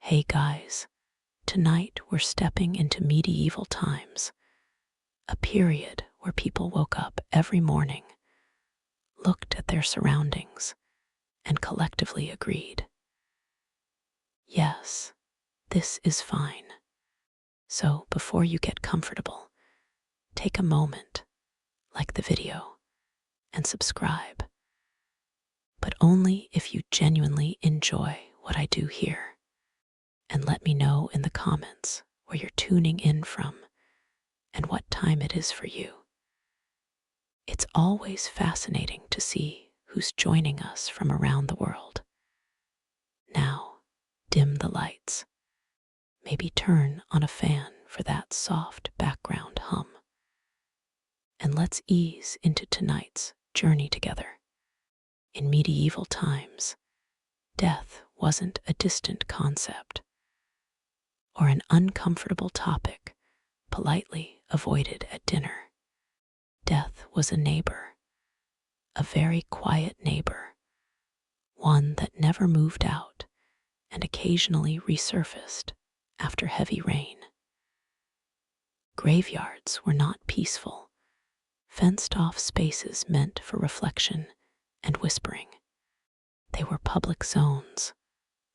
Hey guys, tonight we're stepping into medieval times, a period where people woke up every morning, looked at their surroundings, and collectively agreed, yes, this is fine. So before you get comfortable, take a moment, like the video, and subscribe. But only if you genuinely enjoy what I do here. And let me know in the comments where you're tuning in from and what time it is for you. It's always fascinating to see who's joining us from around the world. Now, dim the lights. Maybe turn on a fan for that soft background hum. And let's ease into tonight's journey together. In medieval times, death wasn't a distant concept or an uncomfortable topic politely avoided at dinner. Death was a neighbor, a very quiet neighbor, one that never moved out and occasionally resurfaced after heavy rain. Graveyards were not peaceful, fenced-off spaces meant for reflection and whispering. They were public zones,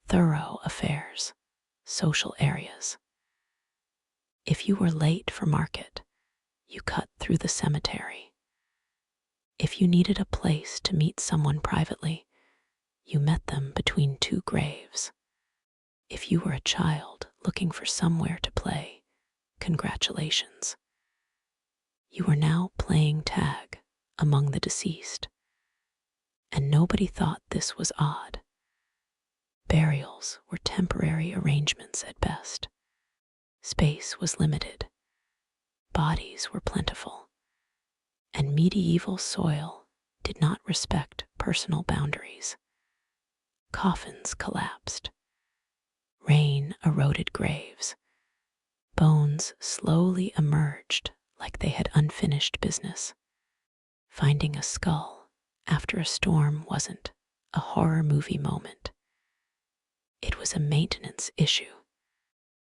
thorough affairs, social areas. If you were late for market, you cut through the cemetery. If you needed a place to meet someone privately, you met them between two graves. If you were a child looking for somewhere to play, congratulations. You were now playing tag among the deceased, and nobody thought this was odd. Burials were temporary arrangements at best. Space was limited. Bodies were plentiful, and medieval soil did not respect personal boundaries. Coffins collapsed. Rain eroded graves. Bones slowly emerged like they had unfinished business. Finding a skull after a storm wasn't a horror movie moment. It was a maintenance issue,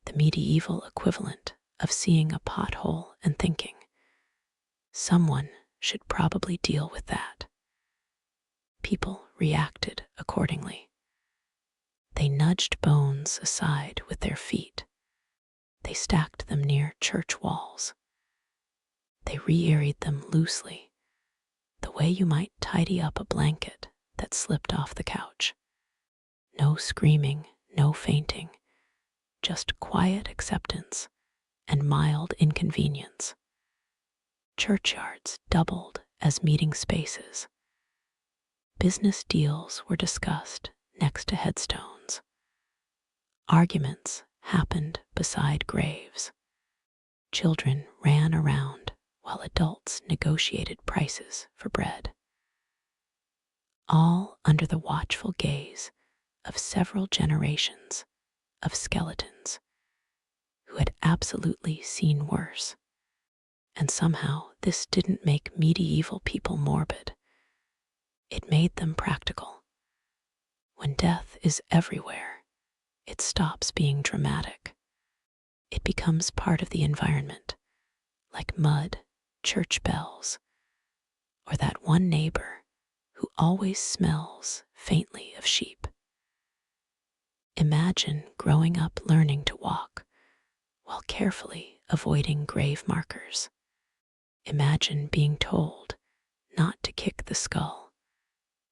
the medieval equivalent of seeing a pothole and thinking, someone should probably deal with that. People reacted accordingly. They nudged bones aside with their feet. They stacked them near church walls. They re-airied them loosely, the way you might tidy up a blanket that slipped off the couch. No screaming, no fainting, just quiet acceptance and mild inconvenience. Churchyards doubled as meeting spaces. Business deals were discussed next to headstones. Arguments happened beside graves. Children ran around while adults negotiated prices for bread. All under the watchful gaze of several generations of skeletons who had absolutely seen worse. And somehow this didn't make medieval people morbid. It made them practical. When death is everywhere, it stops being dramatic. It becomes part of the environment, like mud, church bells, or that one neighbor who always smells faintly of sheep. Imagine growing up learning to walk while carefully avoiding grave markers. Imagine being told not to kick the skull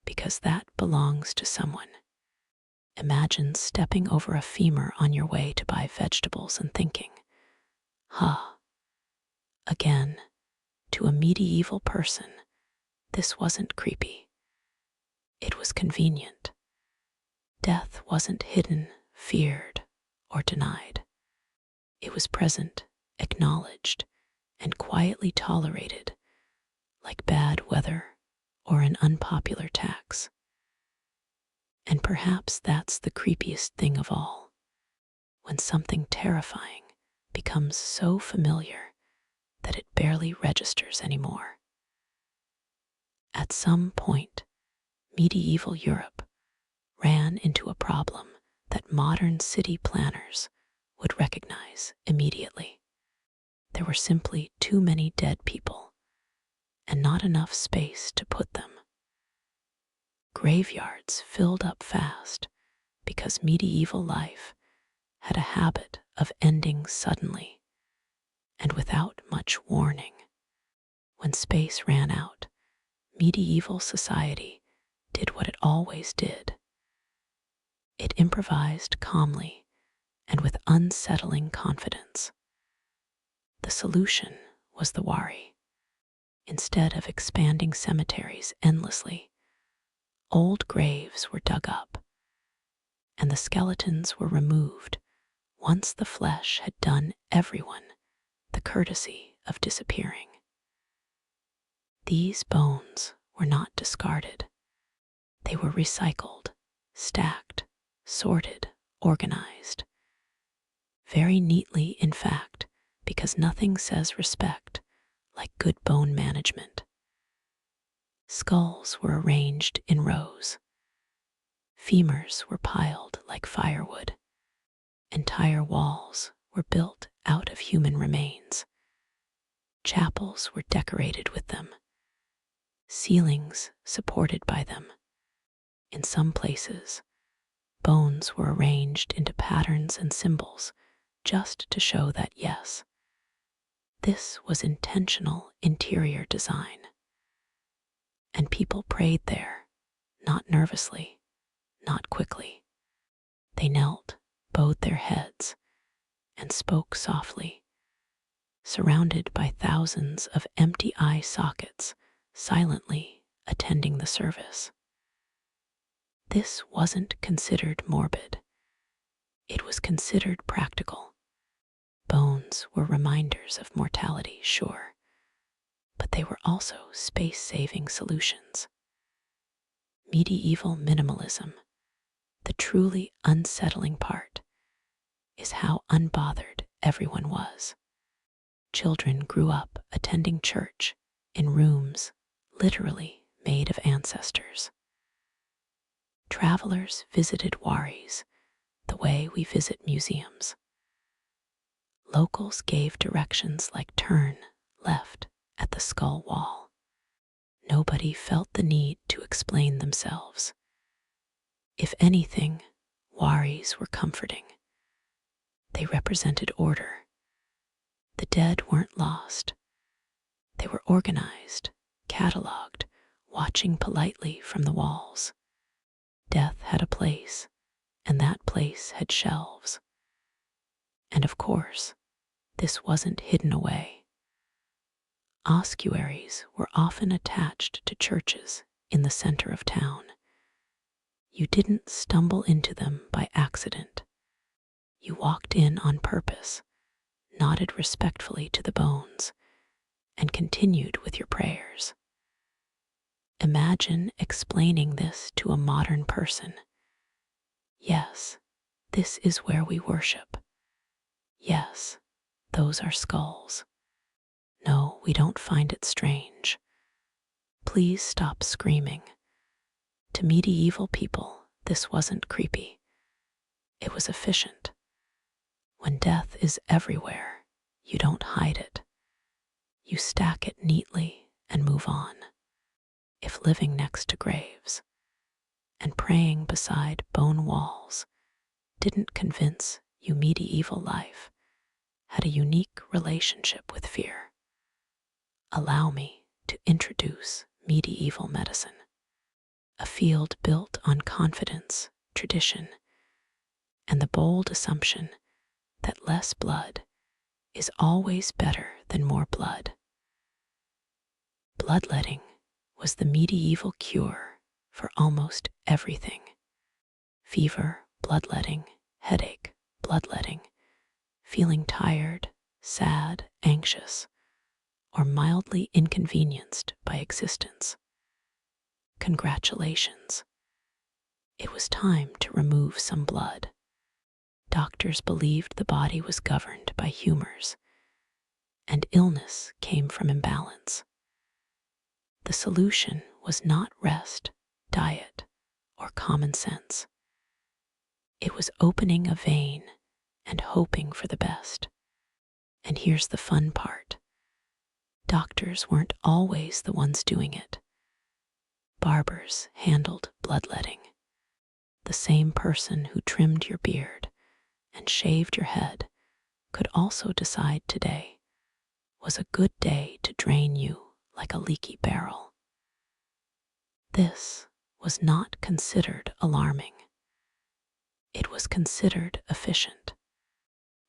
because that belongs to someone. Imagine stepping over a femur on your way to buy vegetables and thinking, again, to a medieval person, this wasn't creepy. It was convenient. Death wasn't hidden, feared, or denied. It was present, acknowledged, and quietly tolerated, like bad weather or an unpopular tax. And perhaps that's the creepiest thing of all, when something terrifying becomes so familiar that it barely registers anymore. At some point, medieval Europe ran into a problem that modern city planners would recognize immediately. There were simply too many dead people and not enough space to put them. Graveyards filled up fast because medieval life had a habit of ending suddenly and without much warning. When space ran out, medieval society did what it always did. It improvised calmly and with unsettling confidence. The solution was the wari. Instead of expanding cemeteries endlessly, old graves were dug up, and the skeletons were removed once the flesh had done everyone the courtesy of disappearing. These bones were not discarded. They were recycled, stacked, sorted, organized. Very neatly, in fact, because nothing says respect like good bone management. Skulls were arranged in rows. Femurs were piled like firewood. Entire walls were built out of human remains. Chapels were decorated with them. Ceilings supported by them. In some places, bones were arranged into patterns and symbols just to show that, yes, this was intentional interior design. And people prayed there, not nervously, not quickly. They knelt, bowed their heads, and spoke softly, surrounded by thousands of empty eye sockets silently attending the service. This wasn't considered morbid. It was considered practical. Bones were reminders of mortality, sure, but they were also space-saving solutions. Medieval minimalism, the truly unsettling part, is how unbothered everyone was. Children grew up attending church in rooms literally made of ancestors. Travelers visited waris the way we visit museums. Locals gave directions like turn left at the skull wall. Nobody felt the need to explain themselves. If anything, waris were comforting. They represented order. The dead weren't lost. They were organized, cataloged, watching politely from the walls. Death had a place, and that place had shelves. And of course, this wasn't hidden away. Ossuaries were often attached to churches in the center of town. You didn't stumble into them by accident. You walked in on purpose, nodded respectfully to the bones, and continued with your prayers. Imagine explaining this to a modern person. Yes, this is where we worship. Yes, those are skulls. No, we don't find it strange. Please stop screaming. To medieval people, this wasn't creepy. It was efficient. When death is everywhere, you don't hide it. You stack it neatly and move on. If living next to graves and praying beside bone walls didn't convince you medieval life had a unique relationship with fear, allow me to introduce medieval medicine, a field built on confidence, tradition, and the bold assumption that less blood is always better than more blood. Bloodletting was the medieval cure for almost everything. Fever, bloodletting; headache, bloodletting; feeling tired, sad, anxious, or mildly inconvenienced by existence. Congratulations. It was time to remove some blood. Doctors believed the body was governed by humors, and illness came from imbalance. The solution was not rest, diet, or common sense. It was opening a vein and hoping for the best. And here's the fun part. Doctors weren't always the ones doing it. Barbers handled bloodletting. The same person who trimmed your beard and shaved your head could also decide today was a good day to drain you like a leaky barrel. This was not considered alarming. It was considered efficient.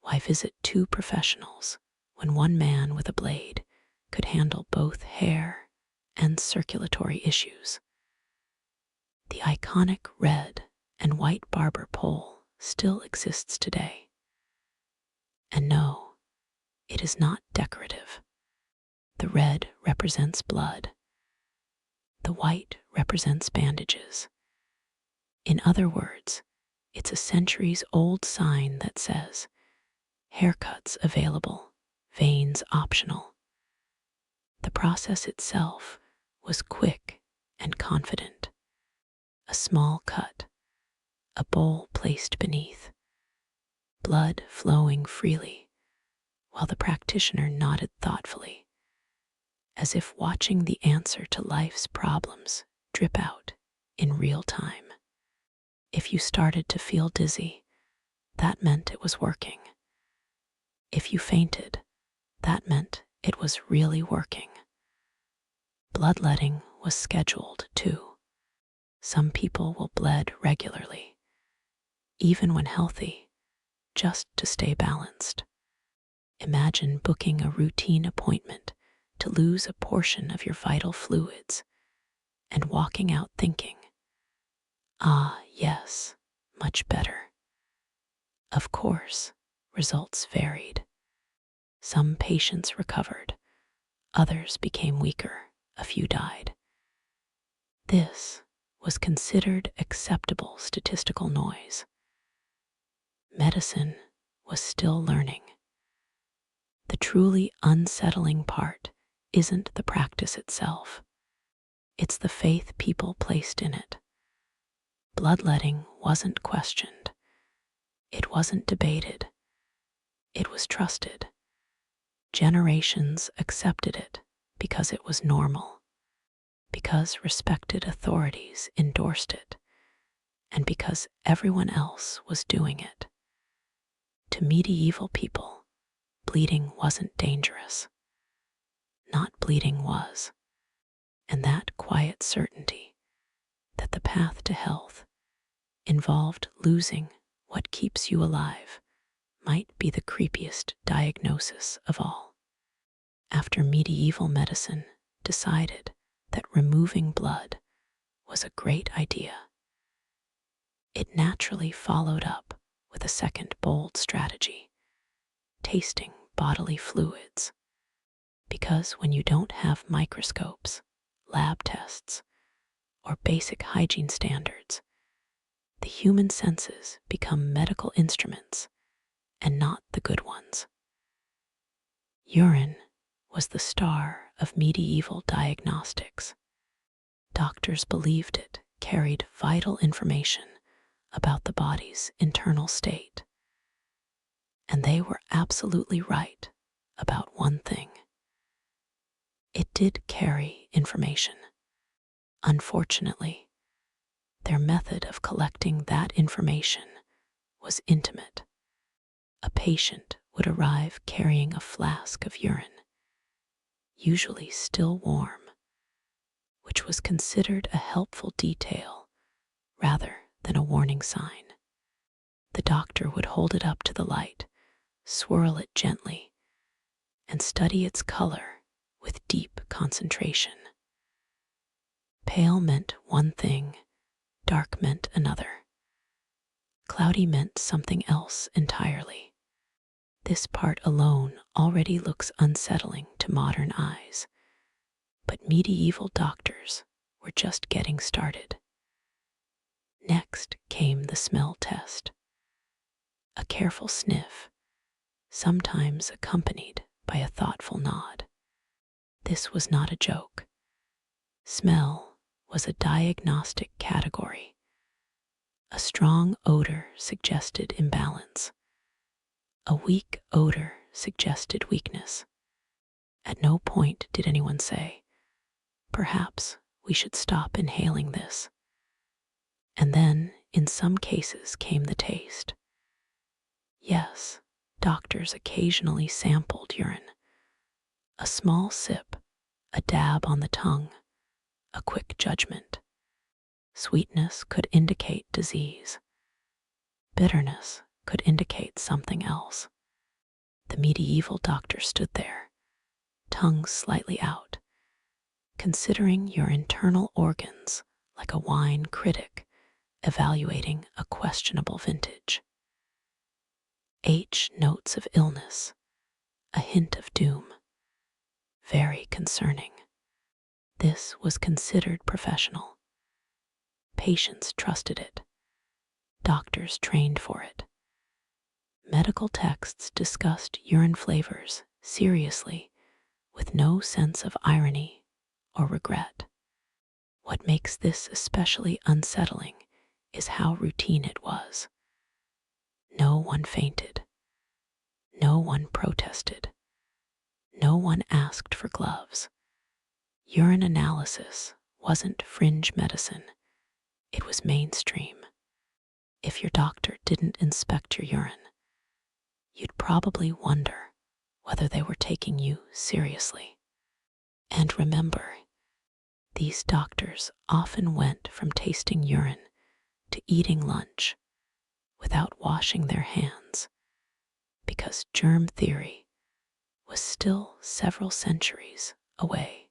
Why visit two professionals when one man with a blade could handle both hair and circulatory issues? The iconic red and white barber pole still exists today. And no, it is not decorative. The red represents blood. The white represents bandages. In other words, it's a centuries-old sign that says, haircuts available, veins optional. The process itself was quick and confident. A small cut, a bowl placed beneath, blood flowing freely, while the practitioner nodded thoughtfully, as if watching the answer to life's problems drip out in real time. If you started to feel dizzy, that meant it was working. If you fainted, that meant it was really working. Bloodletting was scheduled too. Some people will bled regularly, even when healthy, just to stay balanced. Imagine booking a routine appointment to lose a portion of your vital fluids and walking out thinking, ah, yes, much better. Of course, results varied. Some patients recovered, others became weaker, a few died. This was considered acceptable statistical noise. Medicine was still learning. The truly unsettling part isn't the practice itself. It's the faith people placed in it. Bloodletting wasn't questioned. It wasn't debated. It was trusted. Generations accepted it because it was normal, because respected authorities endorsed it, and because everyone else was doing it. To medieval people, bleeding wasn't dangerous. Not bleeding was. And that quiet certainty that the path to health involved losing what keeps you alive might be the creepiest diagnosis of all. After medieval medicine decided that removing blood was a great idea, it naturally followed up with a second bold strategy: tasting bodily fluids. Because when you don't have microscopes, lab tests, or basic hygiene standards, the human senses become medical instruments and not the good ones. Urine was the star of medieval diagnostics. Doctors believed it carried vital information about the body's internal state. And they were absolutely right about one thing. It did carry information. Unfortunately, their method of collecting that information was intimate. A patient would arrive carrying a flask of urine, usually still warm, which was considered a helpful detail rather than a warning sign. The doctor would hold it up to the light, swirl it gently, and study its color with deep concentration. Pale meant one thing, dark meant another. Cloudy meant something else entirely. This part alone already looks unsettling to modern eyes, but medieval doctors were just getting started. Next came the smell test. A careful sniff, sometimes accompanied by a thoughtful nod. This was not a joke. Smell was a diagnostic category. A strong odor suggested imbalance. A weak odor suggested weakness. At no point did anyone say, "Perhaps we should stop inhaling this." And then, in some cases, came the taste. Yes, doctors occasionally sampled urine. A small sip, a dab on the tongue, a quick judgment. Sweetness could indicate disease. Bitterness could indicate something else. The medieval doctor stood there, tongue slightly out, considering your internal organs like a wine critic evaluating a questionable vintage. H notes of illness, a hint of doom. Very concerning. This was considered professional. Patients trusted it. Doctors trained for it. Medical texts discussed urine flavors seriously, with no sense of irony or regret. What makes this especially unsettling is how routine it was. No one fainted. No one protested. No one asked for gloves. Urine analysis wasn't fringe medicine. It was mainstream. If your doctor didn't inspect your urine, you'd probably wonder whether they were taking you seriously. And remember, these doctors often went from tasting urine to eating lunch without washing their hands, because germ theory was still several centuries away.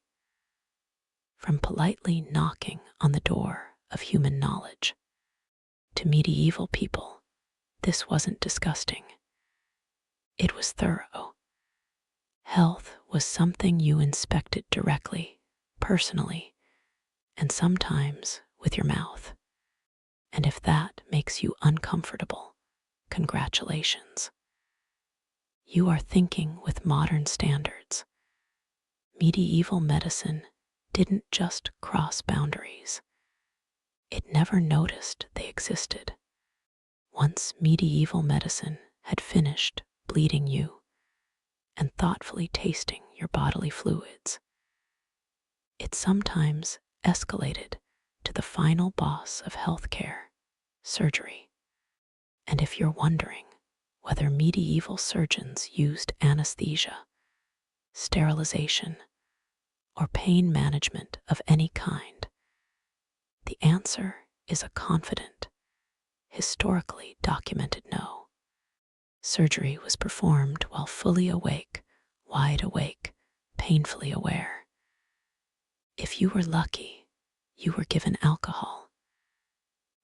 From politely knocking on the door of human knowledge, to medieval people, this wasn't disgusting. It was thorough. Health was something you inspected directly, personally, and sometimes with your mouth. And if that makes you uncomfortable, congratulations. You are thinking with modern standards. Medieval medicine didn't just cross boundaries. It never noticed they existed. Once medieval medicine had finished bleeding you and thoughtfully tasting your bodily fluids, it sometimes escalated to the final boss of healthcare, surgery. And if you're wondering whether medieval surgeons used anesthesia, sterilization, or pain management of any kind, the answer is a confident, historically documented no. Surgery was performed while fully awake, wide awake, painfully aware. If you were lucky, you were given alcohol.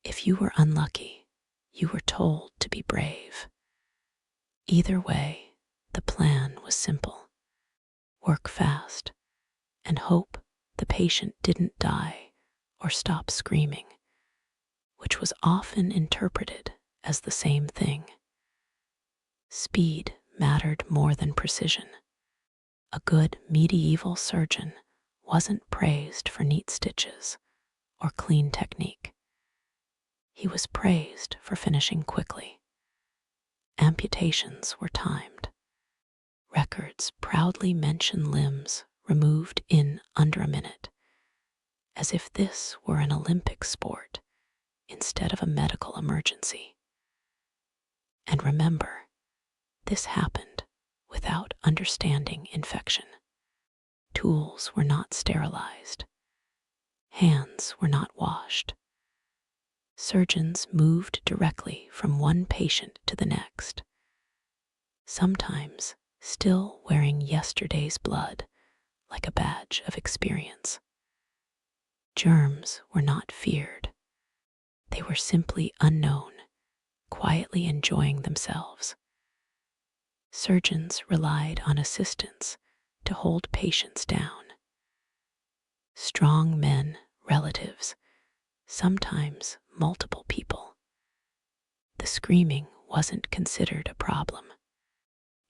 If you were unlucky, you were told to be brave. Either way, the plan was simple. Work fast and hope the patient didn't die or stop screaming, which was often interpreted as the same thing. Speed mattered more than precision. A good medieval surgeon wasn't praised for neat stitches or clean technique. He was praised for finishing quickly. Amputations were timed. Records proudly mention limbs removed in under a minute, as if this were an Olympic sport instead of a medical emergency. And remember, this happened without understanding infection. Tools were not sterilized. Hands were not washed. Surgeons moved directly from one patient to the next, sometimes still wearing yesterday's blood like a badge of experience. Germs were not feared. They were simply unknown, quietly enjoying themselves. Surgeons relied on assistants to hold patients down. Strong men, relatives, sometimes multiple people. The screaming wasn't considered a problem.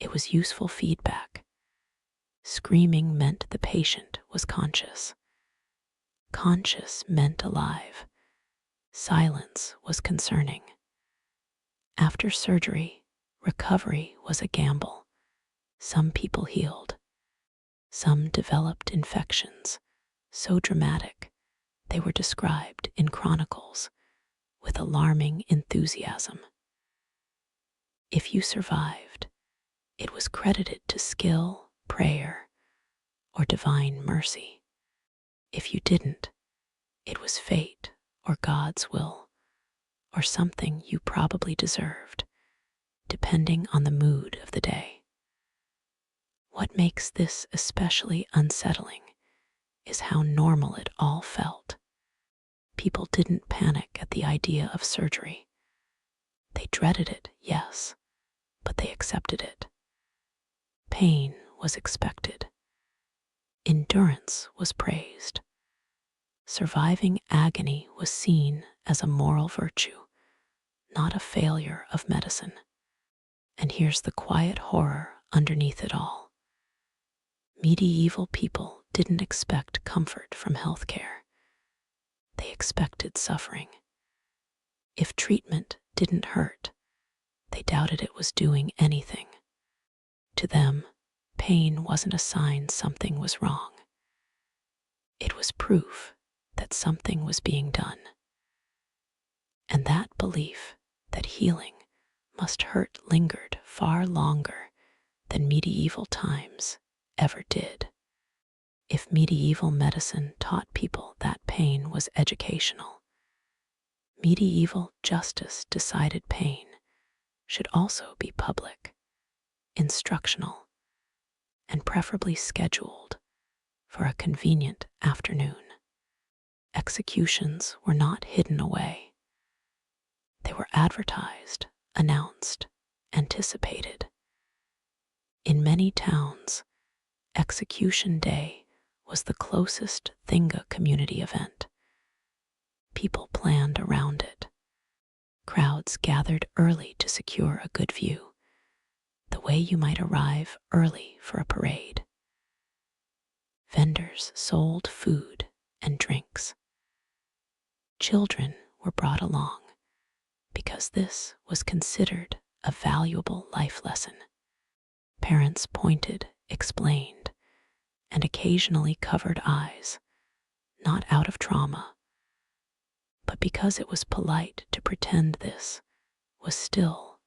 It was useful feedback. Screaming meant the patient was conscious. Conscious meant alive. Silence was concerning. After surgery, recovery was a gamble. Some people healed. Some developed infections, so dramatic they were described in chronicles with alarming enthusiasm. If you survived, it was credited to skill, prayer, or divine mercy. If you didn't, it was fate or God's will, or something you probably deserved, depending on the mood of the day. What makes this especially unsettling is how normal it all felt. People didn't panic at the idea of surgery. They dreaded it, yes, but they accepted it. Pain was expected. Endurance was praised. Surviving agony was seen as a moral virtue, not a failure of medicine. And here's the quiet horror underneath it all. Medieval people didn't expect comfort from healthcare. They expected suffering. If treatment didn't hurt, they doubted it was doing anything. To them, pain wasn't a sign something was wrong. It was proof that something was being done. And that belief that healing must hurt lingered far longer than medieval times ever did. If medieval medicine taught people that pain was educational, medieval justice decided pain should also be public, instructional, and preferably scheduled for a convenient afternoon. Executions were not hidden away. They were advertised, announced, anticipated. In many towns, Execution Day was the closest Thinga community event. People planned around it. Crowds gathered early to secure a good view, the way you might arrive early for a parade. Vendors sold food and drinks. Children were brought along because this was considered a valuable life lesson. Parents pointed, explained, and occasionally covered eyes, not out of trauma, but because it was polite to pretend this was still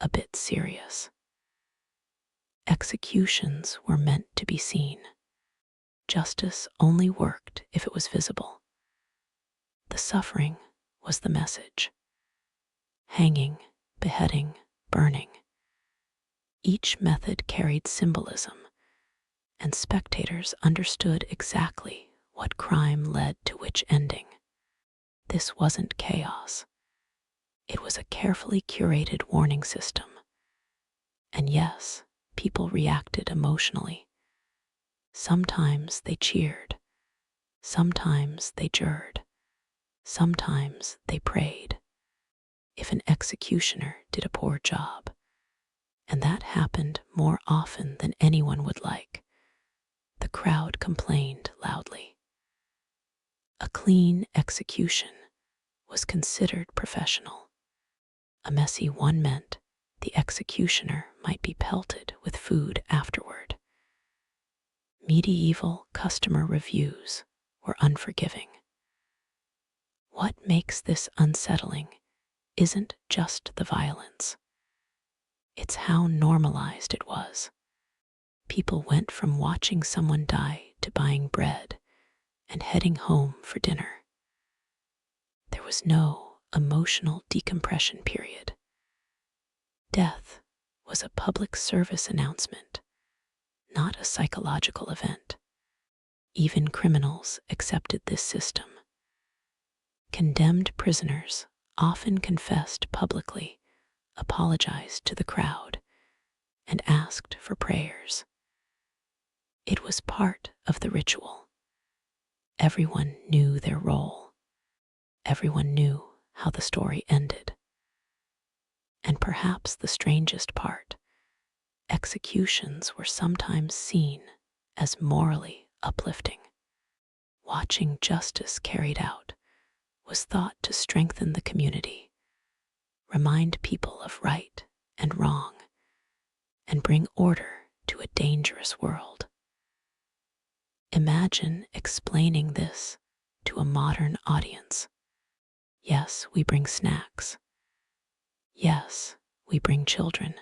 a bit serious. Executions were meant to be seen. Justice only worked if it was visible. The suffering was the message. Hanging, beheading, burning. Each method carried symbolism, and spectators understood exactly what crime led to which ending. This wasn't chaos. It was a carefully curated warning system. And yes, people reacted emotionally. Sometimes they cheered. Sometimes they jeered. Sometimes they prayed. If an executioner did a poor job, and that happened more often than anyone would like, the crowd complained loudly. A clean execution was considered professional. A messy one meant the executioner might be pelted with food afterward. Medieval customer reviews were unforgiving. What makes this unsettling isn't just the violence. It's how normalized it was. People went from watching someone die to buying bread and heading home for dinner. There was no emotional decompression period. Death was a public service announcement, not a psychological event. Even criminals accepted this system. Condemned prisoners often confessed publicly, apologized to the crowd, and asked for prayers. It was part of the ritual. Everyone knew their role. Everyone knew how the story ended. And perhaps the strangest part, executions were sometimes seen as morally uplifting. Watching justice carried out was thought to strengthen the community, remind people of right and wrong, and bring order to a dangerous world. Imagine explaining this to a modern audience. Yes, we bring snacks. Yes, we bring children.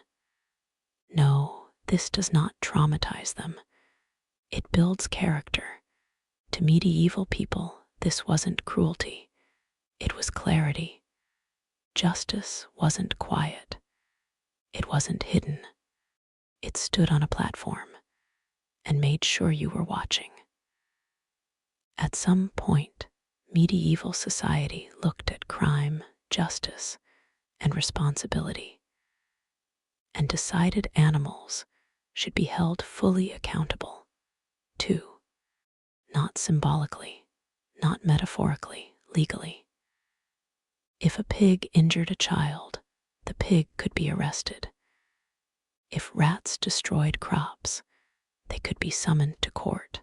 No, this does not traumatize them. It builds character. To medieval people, this wasn't cruelty. It was clarity. Justice wasn't quiet. It wasn't hidden. It stood on a platform and made sure you were watching. At some point, medieval society looked at crime, justice, and responsibility, and decided animals should be held fully accountable, too. Not symbolically, not metaphorically, legally. If a pig injured a child, the pig could be arrested. If rats destroyed crops, they could be summoned to court.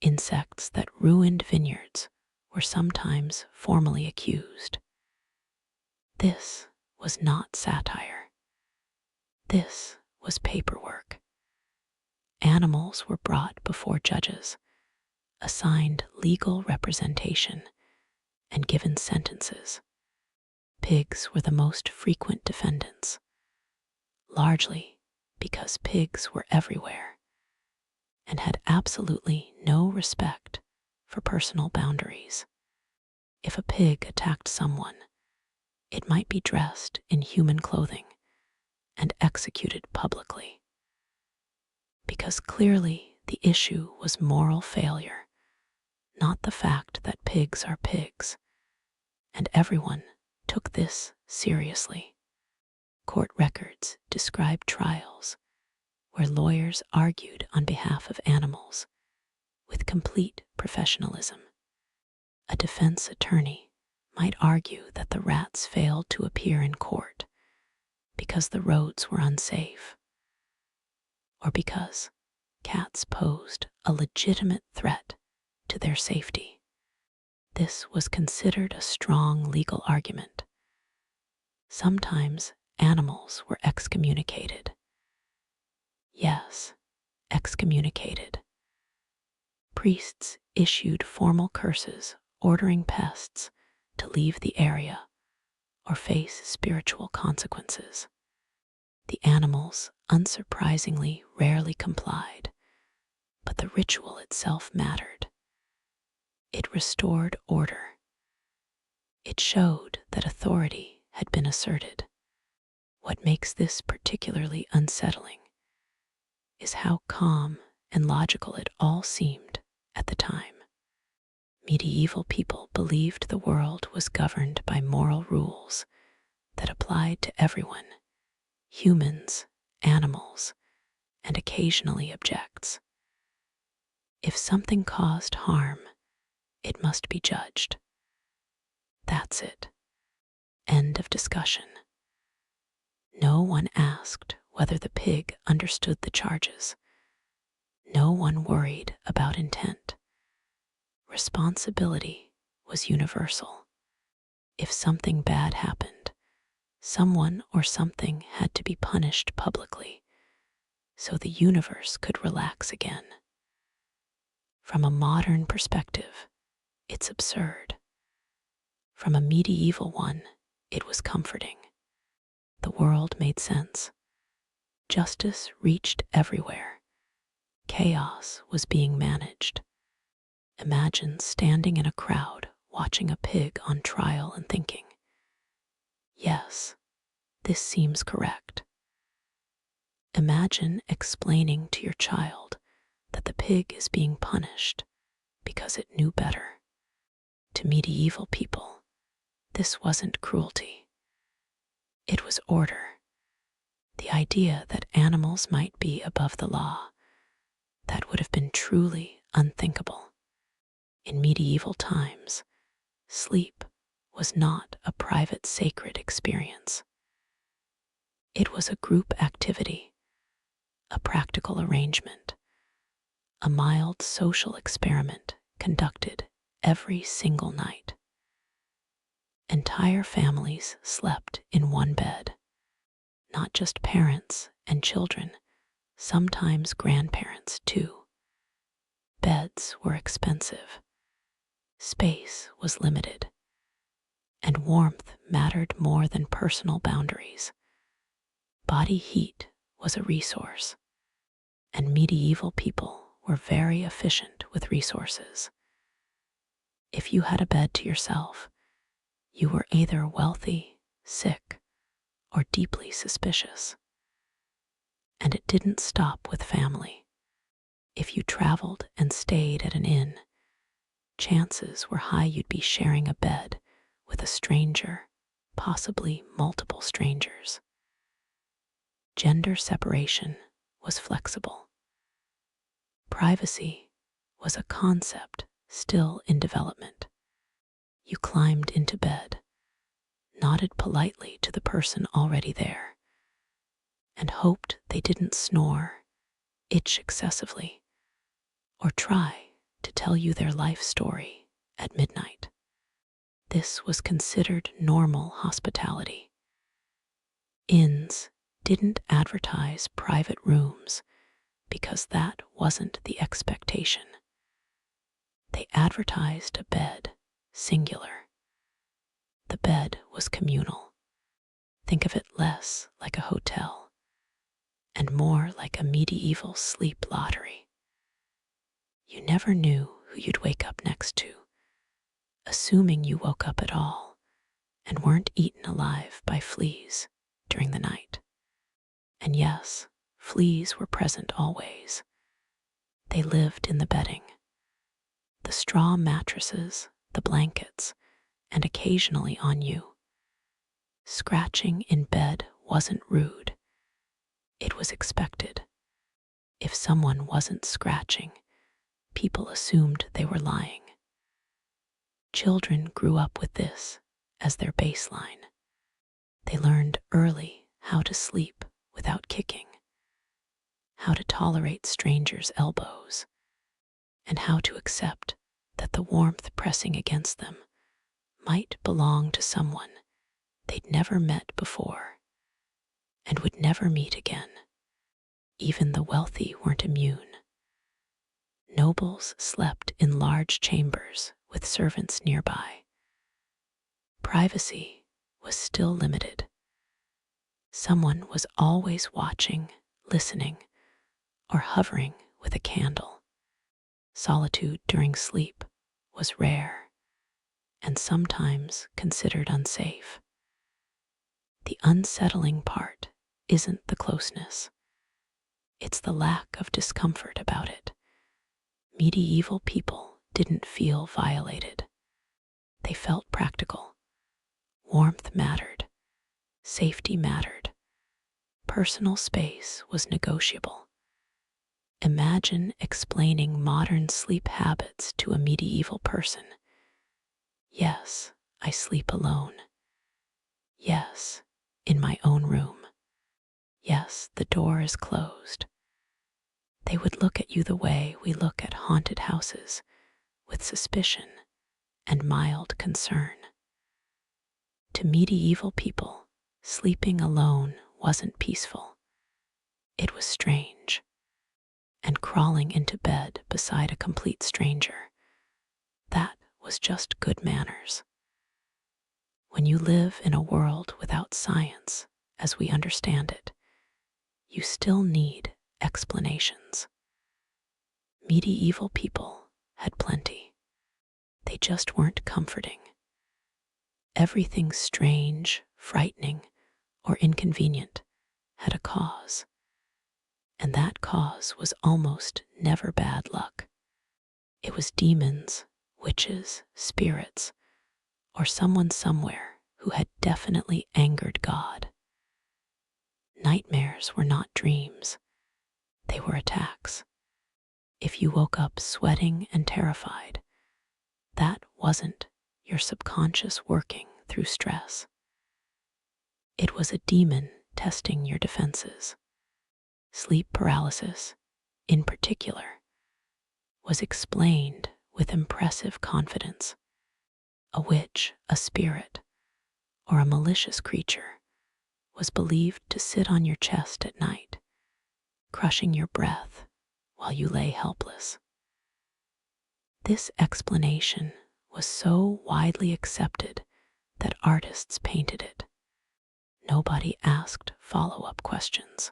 Insects that ruined vineyards were sometimes formally accused. This was not satire. This was paperwork. Animals were brought before judges, assigned legal representation, and given sentences. Pigs were the most frequent defendants, largely because pigs were everywhere and had absolutely no respect for personal boundaries. If a pig attacked someone, it might be dressed in human clothing and executed publicly. Because clearly the issue was moral failure, not the fact that pigs are pigs, and everyone took this seriously. Court records describe trials where lawyers argued on behalf of animals with complete professionalism. A defense attorney might argue that the rats failed to appear in court because the roads were unsafe, or because cats posed a legitimate threat to their safety. This was considered a strong legal argument. Sometimes animals were excommunicated. Yes, excommunicated. Priests issued formal curses ordering pests to leave the area or face spiritual consequences. The animals, unsurprisingly, rarely complied, but the ritual itself mattered. It restored order. It showed that authority had been asserted. What makes this particularly unsettling is how calm and logical it all seemed at the time. Medieval people believed the world was governed by moral rules that applied to everyone, humans, animals, and occasionally objects. If something caused harm, it must be judged. That's it. End of discussion. No one asked whether the pig understood the charges. No one worried about intent. Responsibility was universal. If something bad happened, someone or something had to be punished publicly so the universe could relax again. From a modern perspective, it's absurd. From a medieval one, it was comforting. The world made sense. Justice reached everywhere. Chaos was being managed. Imagine standing in a crowd watching a pig on trial and thinking, yes, this seems correct. Imagine explaining to your child that the pig is being punished because it knew better. To medieval people, this wasn't cruelty. It was order. The idea that animals might be above the law, that would have been truly unthinkable. In medieval times, sleep was not a private sacred experience. It was a group activity, a practical arrangement, a mild social experiment conducted every single night. Entire families slept in one bed, not just parents and children, sometimes grandparents too. Beds were expensive, space was limited, and warmth mattered more than personal boundaries. Body heat was a resource, and medieval people were very efficient with resources. If you had a bed to yourself, you were either wealthy, sick, or deeply suspicious. And it didn't stop with family. If you traveled and stayed at an inn, chances were high you'd be sharing a bed with a stranger, possibly multiple strangers. Gender separation was flexible. Privacy was a concept still in development. You climbed into bed, nodded politely to the person already there, and hoped they didn't snore, itch excessively, or try to tell you their life story at midnight. This was considered normal hospitality. Inns didn't advertise private rooms because that wasn't the expectation. They advertised a bed, singular. The bed was communal. Think of it less like a hotel and more like a medieval sleep lottery. You never knew who you'd wake up next to, assuming you woke up at all and weren't eaten alive by fleas during the night. And yes, fleas were present always. They lived in the bedding, the straw mattresses, the blankets, and occasionally on you. Scratching in bed wasn't rude. It was expected. If someone wasn't scratching, people assumed they were lying. Children grew up with this as their baseline. They learned early how to sleep without kicking, how to tolerate strangers' elbows, and how to accept that the warmth pressing against them might belong to someone they'd never met before and would never meet again. Even the wealthy weren't immune. Nobles slept in large chambers with servants nearby. Privacy was still limited. Someone was always watching, listening, or hovering with a candle. Solitude during sleep was rare and sometimes considered unsafe. The unsettling part isn't the closeness. It's the lack of discomfort about it. Medieval people didn't feel violated. They felt practical. Warmth mattered. Safety mattered. Personal space was negotiable. Imagine explaining modern sleep habits to a medieval person. Yes, I sleep alone. Yes, in my own room. Yes, the door is closed. They would look at you the way we look at haunted houses, with suspicion and mild concern. To medieval people, sleeping alone wasn't peaceful. It was strange. And crawling into bed beside a complete stranger, that was just good manners. When you live in a world without science as we understand it, you still need explanations. Medieval people had plenty. They just weren't comforting. Everything strange, frightening, or inconvenient had a cause, and that cause was almost never bad luck. It was demons, witches, spirits, or someone somewhere who had definitely angered God. Nightmares were not dreams. They were attacks. If you woke up sweating and terrified, that wasn't your subconscious working through stress. It was a demon testing your defenses. Sleep paralysis, in particular, was explained with impressive confidence. A witch, a spirit, or a malicious creature was believed to sit on your chest at night, crushing your breath while you lay helpless. This explanation was so widely accepted that artists painted it. Nobody asked follow-up questions.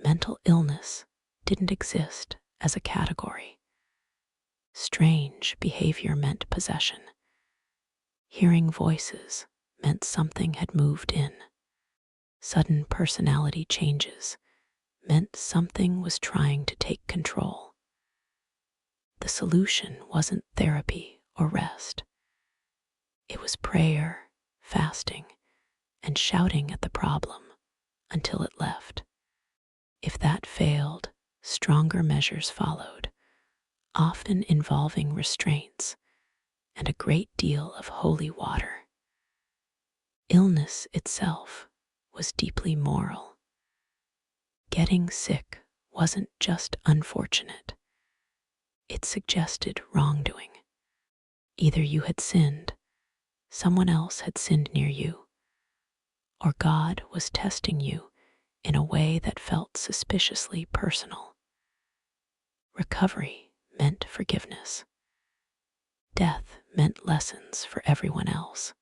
Mental illness didn't exist as a category. Strange behavior meant possession. Hearing voices meant something had moved in. Sudden personality changes meant something was trying to take control. The solution wasn't therapy or rest. It was prayer, fasting, and shouting at the problem until it left. If that failed, stronger measures followed, often involving restraints and a great deal of holy water. Illness itself was deeply moral. Getting sick wasn't just unfortunate. It suggested wrongdoing. Either you had sinned, someone else had sinned near you, or God was testing you in a way that felt suspiciously personal. Recovery meant forgiveness. Death meant lessons for everyone else.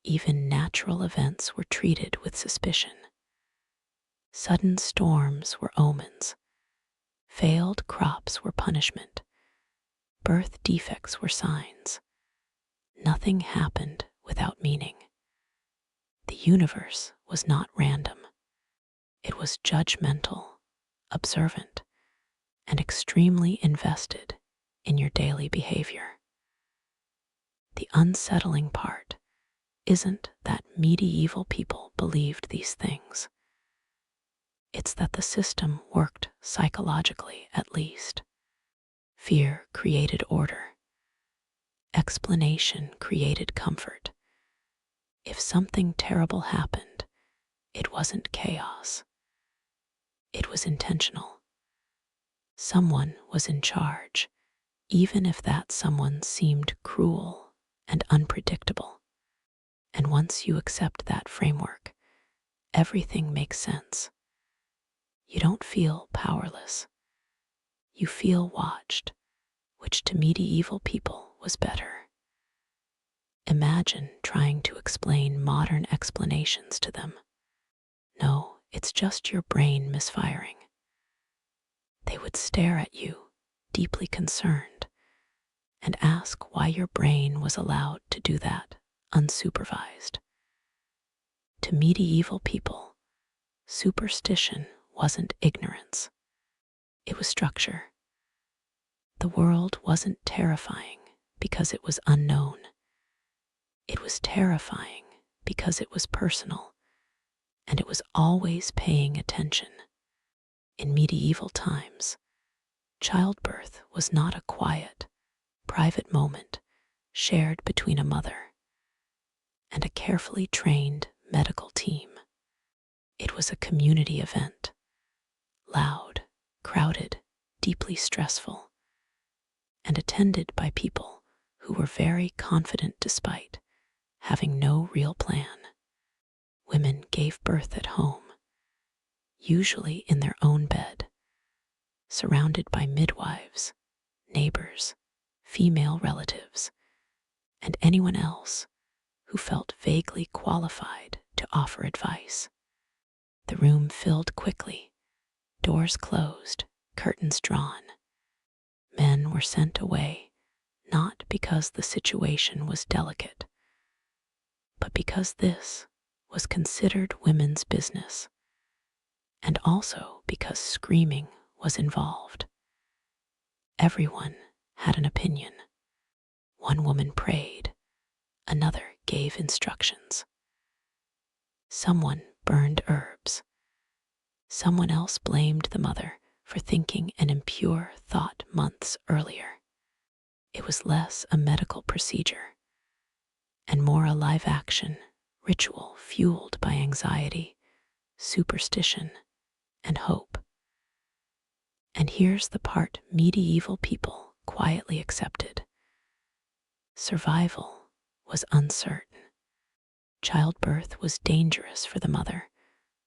Even natural events were treated with suspicion. Sudden storms were omens. Failed crops were punishment. Birth defects were signs. Nothing happened without meaning. The universe was not random. It was judgmental, observant, and extremely invested in your daily behavior. The unsettling part isn't that medieval people believed these things. It's that the system worked psychologically, at least. Fear created order. Explanation created comfort. If something terrible happened, it wasn't chaos. It was intentional. Someone was in charge, even if that someone seemed cruel and unpredictable. And once you accept that framework, everything makes sense. You don't feel powerless. You feel watched, which to medieval people was better. Imagine trying to explain modern explanations to them. No, it's just your brain misfiring. They would stare at you, deeply concerned, and ask why your brain was allowed to do that unsupervised. To medieval people, superstition wasn't ignorance. It was structure. The world wasn't terrifying because it was unknown. It was terrifying because it was personal, and it was always paying attention. In medieval times, childbirth was not a quiet, private moment shared between a mother and a carefully trained medical team. It was a community event, loud, crowded, deeply stressful, and attended by people who were very confident despite having no real plan. Women gave birth at home, usually in their own bed, surrounded by midwives, neighbors, female relatives, and anyone else who felt vaguely qualified to offer advice. The room filled quickly, doors closed, curtains drawn. Men were sent away, not because the situation was delicate, but because this was considered women's business, and also because screaming was involved. Everyone had an opinion. One woman prayed, another gave instructions. Someone burned herbs. Someone else blamed the mother for thinking an impure thought months earlier. It was less a medical procedure and more a live-action ritual fueled by anxiety, superstition, and hope. And here's the part medieval people quietly accepted. Survival was uncertain. Childbirth was dangerous for the mother,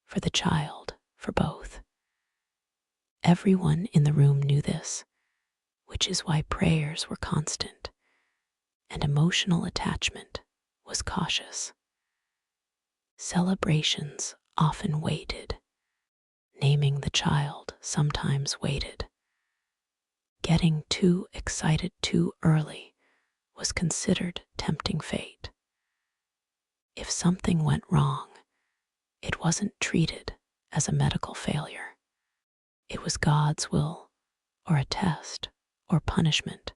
for the child, for both. Everyone in the room knew this, which is why prayers were constant and emotional attachment was cautious. Celebrations often waited. Naming the child sometimes waited. Getting too excited too early was considered tempting fate. If something went wrong, it wasn't treated as a medical failure. It was God's will, or a test, or punishment,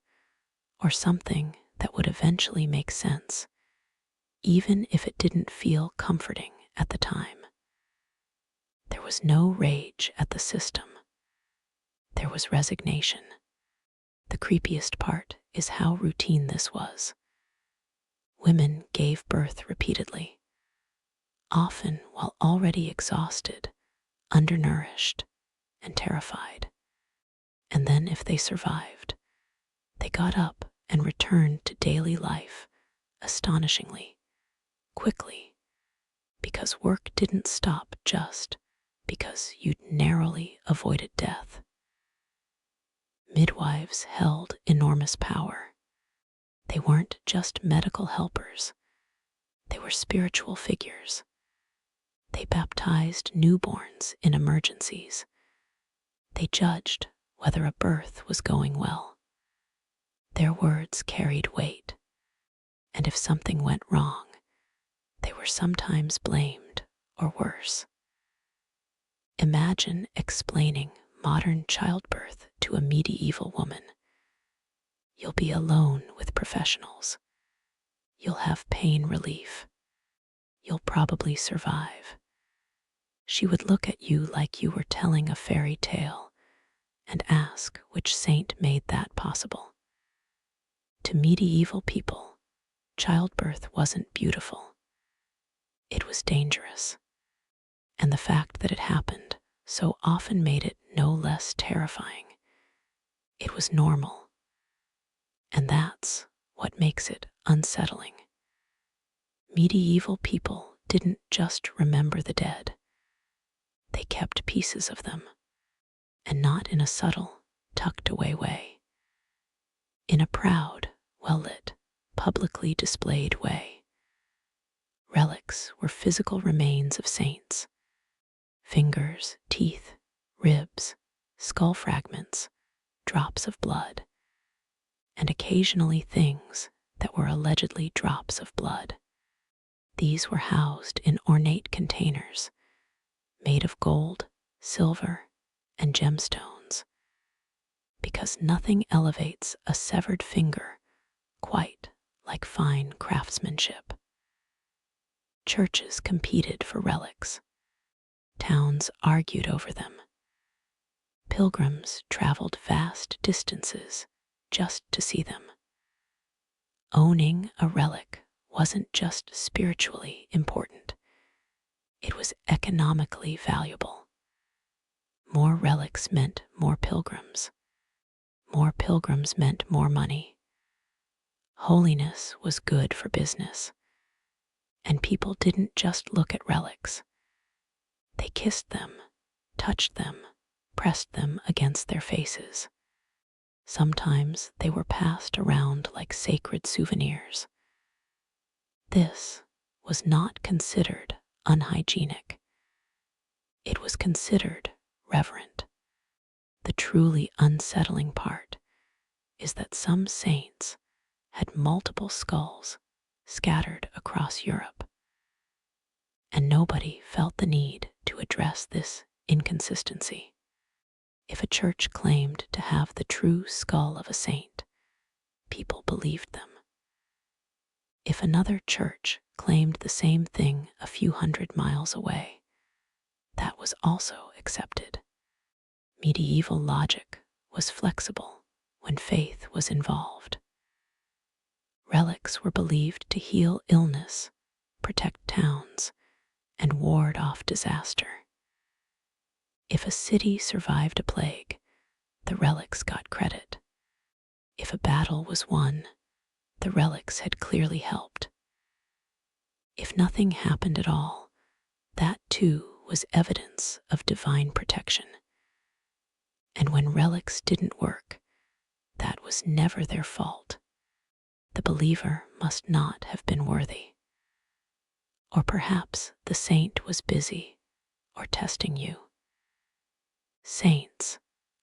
or something that would eventually make sense, even if it didn't feel comforting at the time. There was no rage at the system. There was resignation. The creepiest part is how routine this was. Women gave birth repeatedly, often while already exhausted, undernourished, and terrified. And then if they survived, they got up and returned to daily life astonishingly, quickly, because work didn't stop just because you'd narrowly avoided death. Midwives held enormous power. They weren't just medical helpers, they were spiritual figures. They baptized newborns in emergencies. They judged whether a birth was going well. Their words carried weight, and if something went wrong, they were sometimes blamed or worse. Imagine explaining modern childbirth to a medieval woman. You'll be alone with professionals. You'll have pain relief. You'll probably survive. She would look at you like you were telling a fairy tale and ask which saint made that possible. To medieval people, childbirth wasn't beautiful. It was dangerous. And the fact that it happened so often made it no less terrifying. It was normal. And that's what makes it unsettling. Medieval people didn't just remember the dead. They kept pieces of them, and not in a subtle, tucked away way. In a proud, well-lit, publicly displayed way. Relics were physical remains of saints. Fingers, teeth, ribs, skull fragments, drops of blood, and occasionally things that were allegedly drops of blood. These were housed in ornate containers made of gold, silver, and gemstones, because nothing elevates a severed finger quite like fine craftsmanship. Churches competed for relics. Towns argued over them. Pilgrims traveled vast distances just to see them. Owning a relic wasn't just spiritually important, it was economically valuable. More relics meant more pilgrims. More pilgrims meant more money. Holiness was good for business. And people didn't just look at relics. They kissed them, touched them, pressed them against their faces. Sometimes they were passed around like sacred souvenirs. This was not considered unhygienic. It was considered reverent. The truly unsettling part is that some saints had multiple skulls scattered across Europe, and nobody felt the need to address this inconsistency. If a church claimed to have the true skull of a saint, people believed them. If another church claimed the same thing a few hundred miles away, that was also accepted. Medieval logic was flexible when faith was involved. Relics were believed to heal illness, protect towns, and ward off disaster. If a city survived a plague, the relics got credit. If a battle was won, the relics had clearly helped. If nothing happened at all, that too was evidence of divine protection. And when relics didn't work, that was never their fault. The believer must not have been worthy. Or perhaps the saint was busy or testing you. Saints,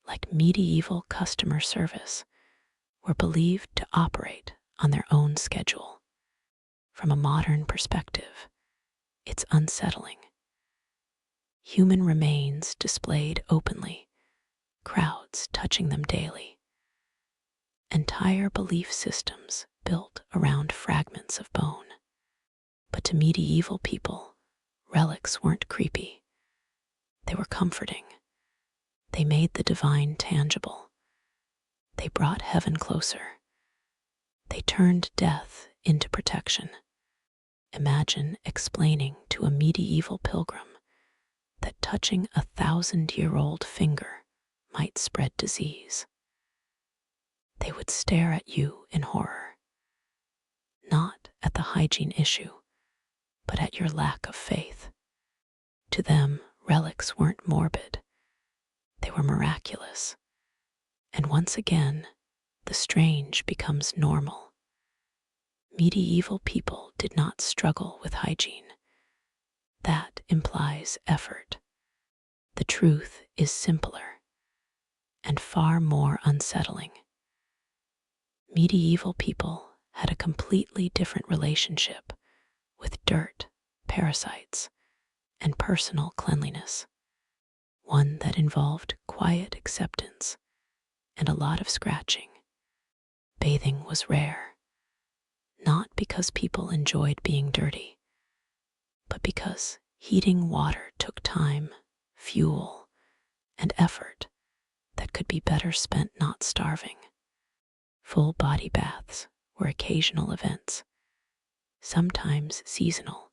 like medieval customer service, were believed to operate on their own schedule. From a modern perspective, it's unsettling. Human remains displayed openly, crowds touching them daily. Entire belief systems built around fragments of bone. But to medieval people, relics weren't creepy. They were comforting. They made the divine tangible. They brought heaven closer. They turned death into protection. Imagine explaining to a medieval pilgrim that touching a 1,000-year-old finger might spread disease. They would stare at you in horror, not at the hygiene issue, but at your lack of faith. To them, relics weren't morbid. They were miraculous. And once again, the strange becomes normal. Medieval people did not struggle with hygiene. That implies effort. The truth is simpler and far more unsettling. Medieval people had a completely different relationship with dirt, parasites, and personal cleanliness, one that involved quiet acceptance and a lot of scratching. Bathing was rare, not because people enjoyed being dirty, but because heating water took time, fuel, and effort that could be better spent not starving. Full body baths were occasional events, sometimes seasonal,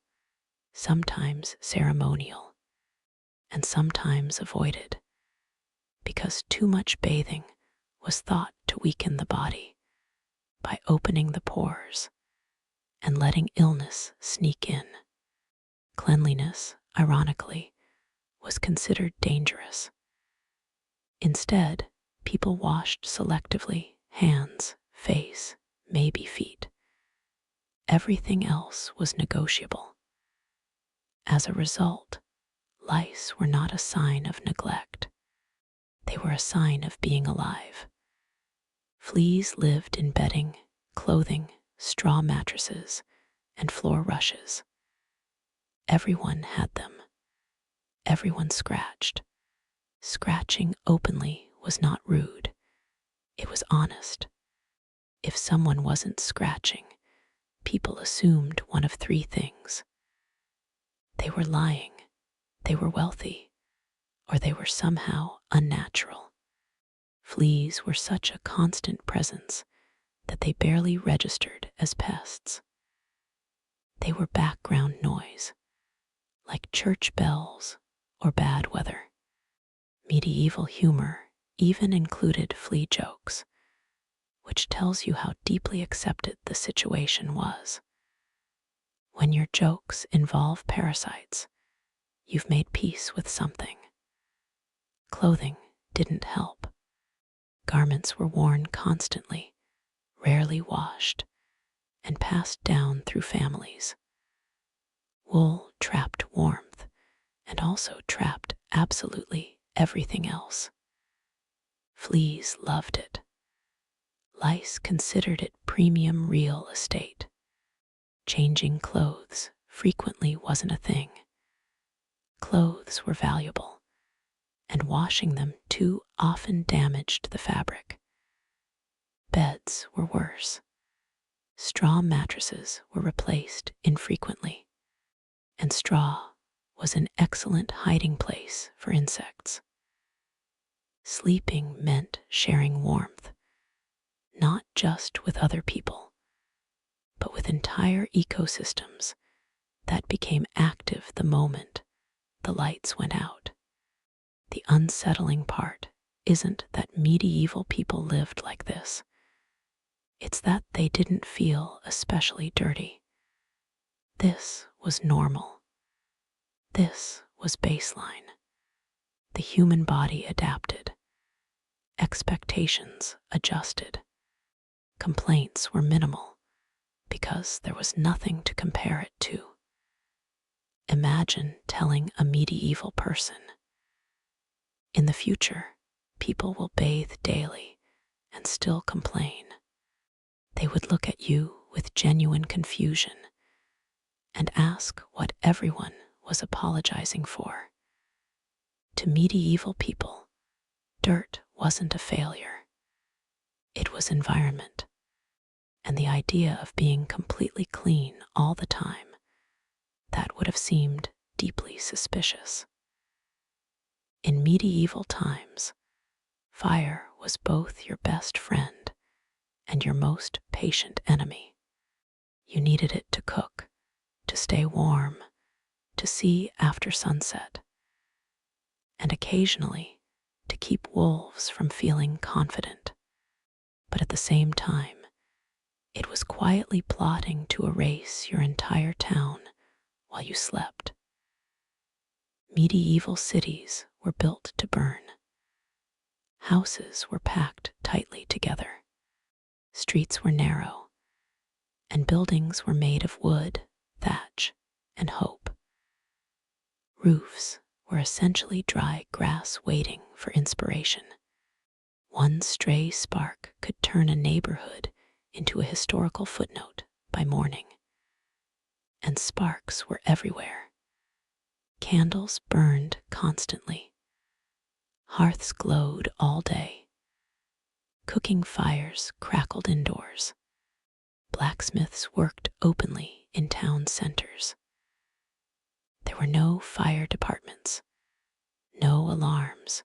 sometimes ceremonial, and sometimes avoided, because too much bathing was thought to weaken the body by opening the pores and letting illness sneak in. Cleanliness, ironically, was considered dangerous. Instead, people washed selectively, hands, face, maybe feet. Everything else was negotiable. As a result, lice were not a sign of neglect. They were a sign of being alive. Fleas lived in bedding, clothing, straw mattresses, and floor rushes. Everyone had them. Everyone scratched. Scratching openly was not rude. It was honest. If someone wasn't scratching, people assumed one of three things. They were lying, they were wealthy, or they were somehow unnatural. Fleas were such a constant presence that they barely registered as pests. They were background noise, like church bells or bad weather. Medieval humor even included flea jokes, which tells you how deeply accepted the situation was. When your jokes involve parasites, you've made peace with something. Clothing didn't help. Garments were worn constantly, rarely washed, and passed down through families. Wool trapped warmth and also trapped absolutely everything else. Fleas loved it. Lice considered it premium real estate. Changing clothes frequently wasn't a thing. Clothes were valuable, and washing them too often damaged the fabric. Beds were worse. Straw mattresses were replaced infrequently, and straw was an excellent hiding place for insects. Sleeping meant sharing warmth, not just with other people, but with entire ecosystems that became active the moment the lights went out. The unsettling part isn't that medieval people lived like this. It's that they didn't feel especially dirty. This was normal. This was baseline. The human body adapted. Expectations adjusted. Complaints were minimal because there was nothing to compare it to. Imagine telling a medieval person, "In the future, people will bathe daily and still complain." They would look at you with genuine confusion and ask what everyone was apologizing for. To medieval people, dirt wasn't a failure. It was environment, and the idea of being completely clean all the time, that would have seemed deeply suspicious. In medieval times, fire was both your best friend and your most patient enemy. You needed it to cook, to stay warm, to see after sunset, and occasionally to keep wolves from feeling confident. But at the same time, it was quietly plotting to erase your entire town while you slept. Medieval cities were built to burn. Houses were packed tightly together. Streets were narrow, and buildings were made of wood, thatch, and hope. Roofs were essentially dry grass waiting for inspiration. One stray spark could turn a neighborhood into a historical footnote by morning. And sparks were everywhere. Candles burned constantly. Hearths glowed all day. Cooking fires crackled indoors. Blacksmiths worked openly in town centers. There were no fire departments, no alarms,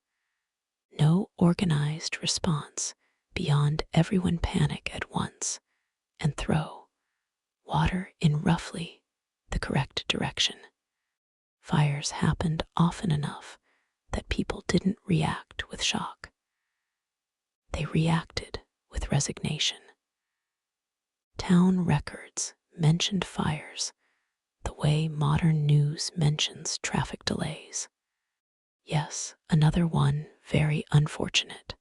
no organized response beyond everyone panic at once and throw water in roughly the correct direction. Fires happened often enough that people didn't react with shock. They reacted with resignation. Town records mentioned fires the way modern news mentions traffic delays. Yes, another one very unfortunate.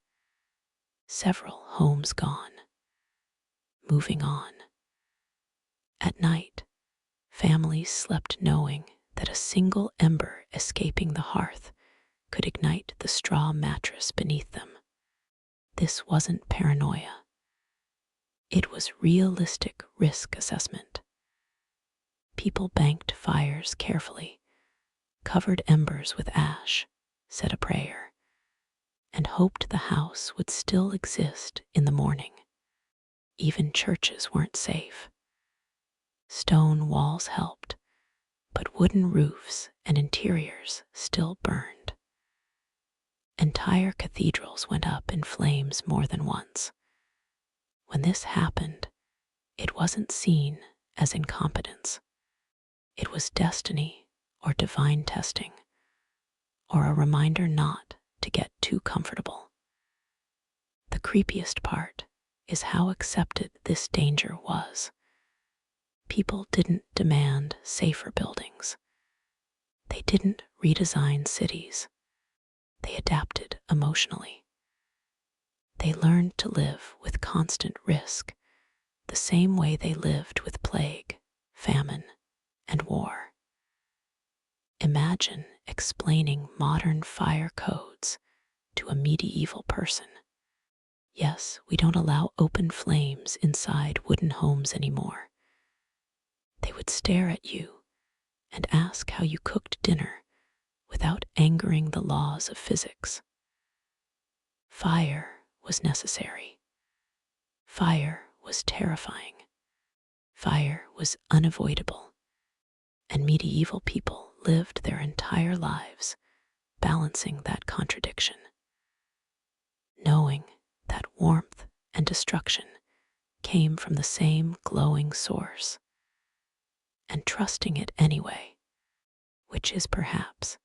Several homes gone. Moving on. At night, families slept knowing that a single ember escaping the hearth could ignite the straw mattress beneath them. This wasn't paranoia. It was realistic risk assessment. People banked fires carefully, covered embers with ash, said a prayer, and hoped the house would still exist in the morning. Even churches weren't safe. Stone walls helped, but wooden roofs and interiors still burned. Entire cathedrals went up in flames more than once. When this happened, it wasn't seen as incompetence. It was destiny or divine testing, or a reminder not to get too comfortable. The creepiest part is how accepted this danger was. People didn't demand safer buildings. They didn't redesign cities. They adapted emotionally. They learned to live with constant risk, the same way they lived with plague, famine, and war. Imagine explaining modern fire codes to a medieval person. Yes, we don't allow open flames inside wooden homes anymore. They would stare at you and ask how you cooked dinner without angering the laws of physics. Fire was necessary. Fire was terrifying. Fire was unavoidable. And medieval people lived their entire lives balancing that contradiction, knowing that warmth and destruction came from the same glowing source, and trusting it anyway, which is perhaps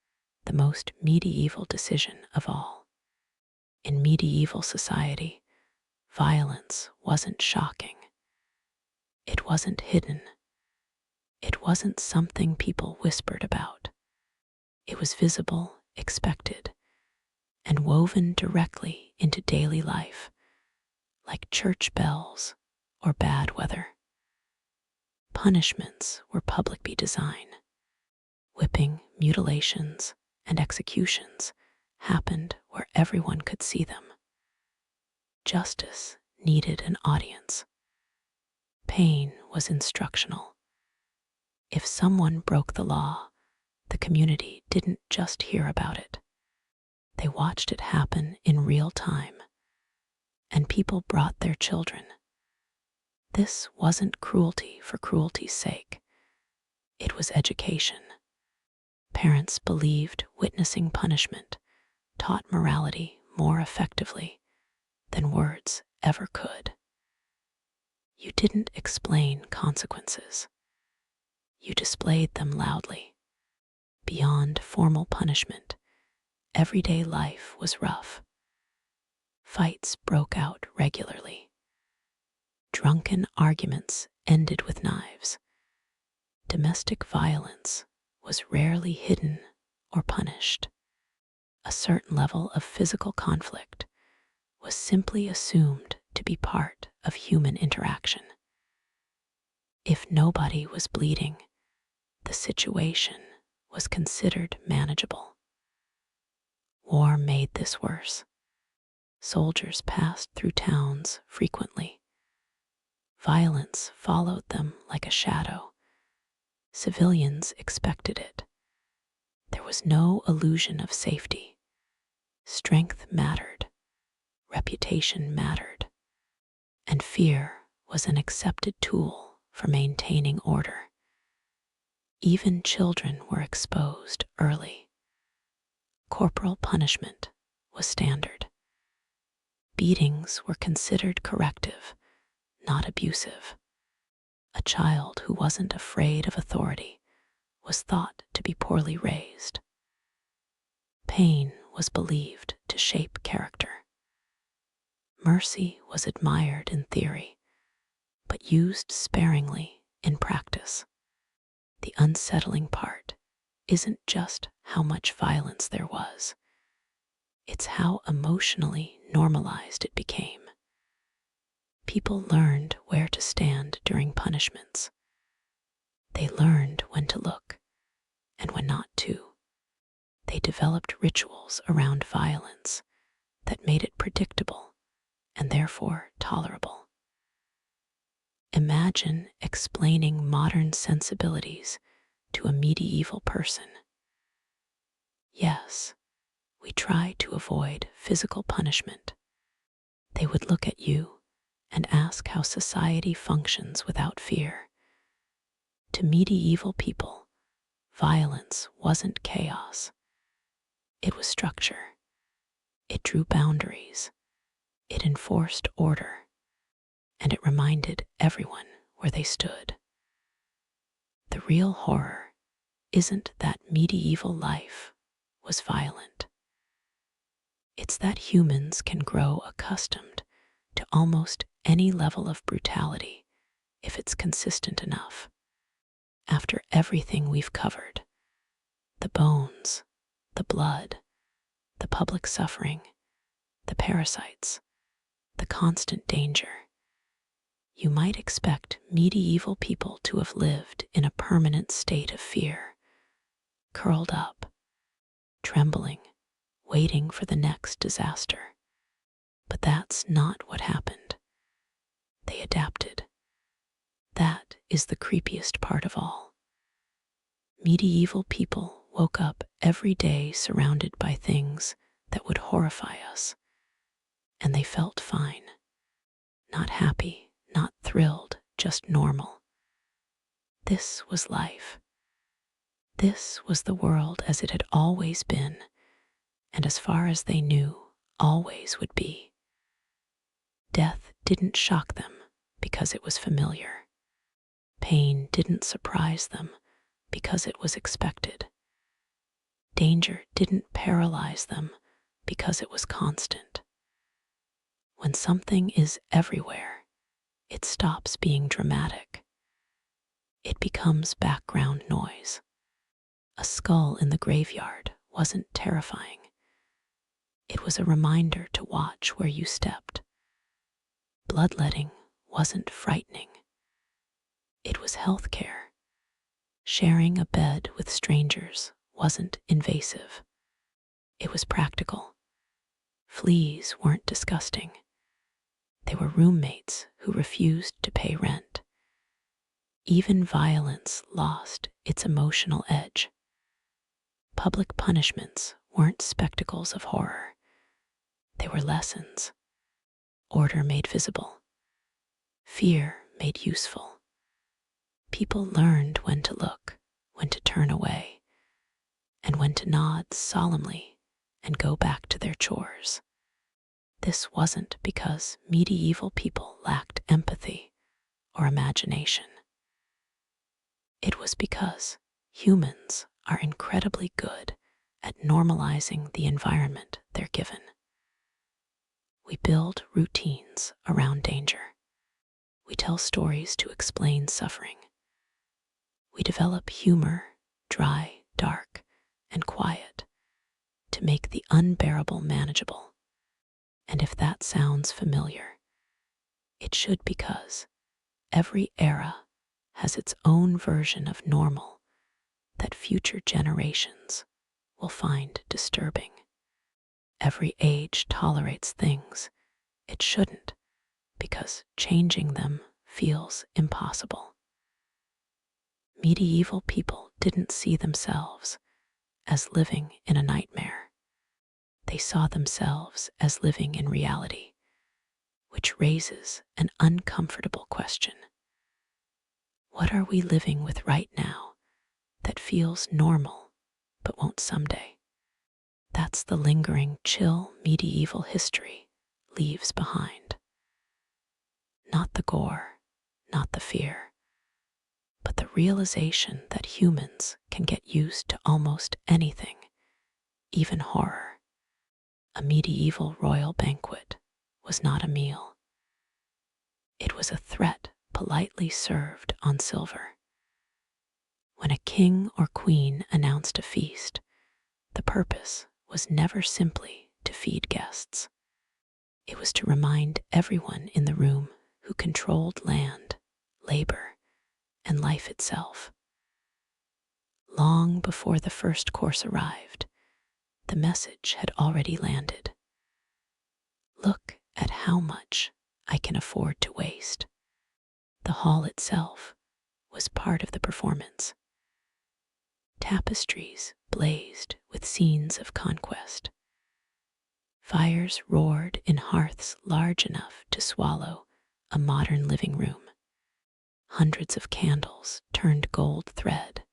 the most medieval decision of all. In medieval society, violence wasn't shocking. It wasn't hidden. It wasn't something people whispered about. It was visible, expected, and woven directly into daily life, like church bells or bad weather. Punishments were public by design. Whipping, mutilations, and executions happened where everyone could see them. Justice needed an audience. Pain was instructional. If someone broke the law, the community didn't just hear about it. They watched it happen in real time, and people brought their children. This wasn't cruelty for cruelty's sake. It was education. Parents believed witnessing punishment taught morality more effectively than words ever could. You didn't explain consequences. You displayed them loudly. Beyond formal punishment, everyday life was rough. Fights broke out regularly. Drunken arguments ended with knives. Domestic violence was rarely hidden or punished. A certain level of physical conflict was simply assumed to be part of human interaction. If nobody was bleeding, the situation was considered manageable. War made this worse. Soldiers passed through towns frequently. Violence followed them like a shadow. Civilians expected it. There was no illusion of safety. Strength mattered, reputation mattered, and fear was an accepted tool for maintaining order. Even children were exposed early. Corporal punishment was standard. Beatings were considered corrective, not abusive. A child who wasn't afraid of authority was thought to be poorly raised. Pain was believed to shape character. Mercy was admired in theory, but used sparingly in practice. The unsettling part isn't just how much violence there was, it's how emotionally normalized it became. People learned where to stand during punishments. They learned when to look and when not to. They developed rituals around violence that made it predictable and therefore tolerable. Imagine explaining modern sensibilities to a medieval person. Yes, we try to avoid physical punishment. They would look at you and ask how society functions without fear. To medieval people, violence wasn't chaos. It was structure. It drew boundaries. It enforced order. And it reminded everyone where they stood. The real horror isn't that medieval life was violent. It's that humans can grow accustomed to almost any level of brutality if it's consistent enough. After everything we've covered, the bones, the blood, the public suffering, the parasites, the constant danger, you might expect medieval people to have lived in a permanent state of fear, curled up, trembling, waiting for the next disaster. But that's not what happened. They adapted. That is the creepiest part of all. Medieval people woke up every day surrounded by things that would horrify us, and they felt fine. Not happy, not thrilled, just normal. This was life. This was the world as it had always been, and as far as they knew, always would be. Death didn't shock them because it was familiar. Pain didn't surprise them because it was expected. Danger didn't paralyze them because it was constant. When something is everywhere, it stops being dramatic. it becomes background noise. A skull in the graveyard wasn't terrifying. It was a reminder to watch where you stepped. Bloodletting wasn't frightening. It was healthcare. Sharing a bed with strangers wasn't invasive. It was practical. Fleas weren't disgusting. They were roommates who refused to pay rent. Even violence lost its emotional edge. Public punishments weren't spectacles of horror. They were lessons. Order made visible. Fear made useful. People learned when to look, when to turn away, and when to nod solemnly and go back to their chores. This wasn't because medieval people lacked empathy or imagination. It was because humans are incredibly good at normalizing the environment they're given. We build routines around danger. We tell stories to explain suffering. We develop humor, dry, dark, and quiet, to make the unbearable manageable. And if that sounds familiar, it should, because every era has its own version of normal that future generations will find disturbing. Every age tolerates things it shouldn't, because changing them feels impossible. Medieval people didn't see themselves as living in a nightmare. They saw themselves as living in reality, which raises an uncomfortable question. What are we living with right now that feels normal but won't someday? That's the lingering chill medieval history leaves behind. Not the gore, not the fear, but the realization that humans can get used to almost anything, even horror. A medieval royal banquet was not a meal. It was a threat politely served on silver. When a king or queen announced a feast, the purpose was never simply to feed guests. It was to remind everyone in the room who controlled land, labor, and life itself. Long before the first course arrived, the message had already landed. Look at how much I can afford to waste. The hall itself was part of the performance. Tapestries blazed with scenes of conquest. Fires roared in hearths large enough to swallow a modern living room. Hundreds of candles turned gold thread,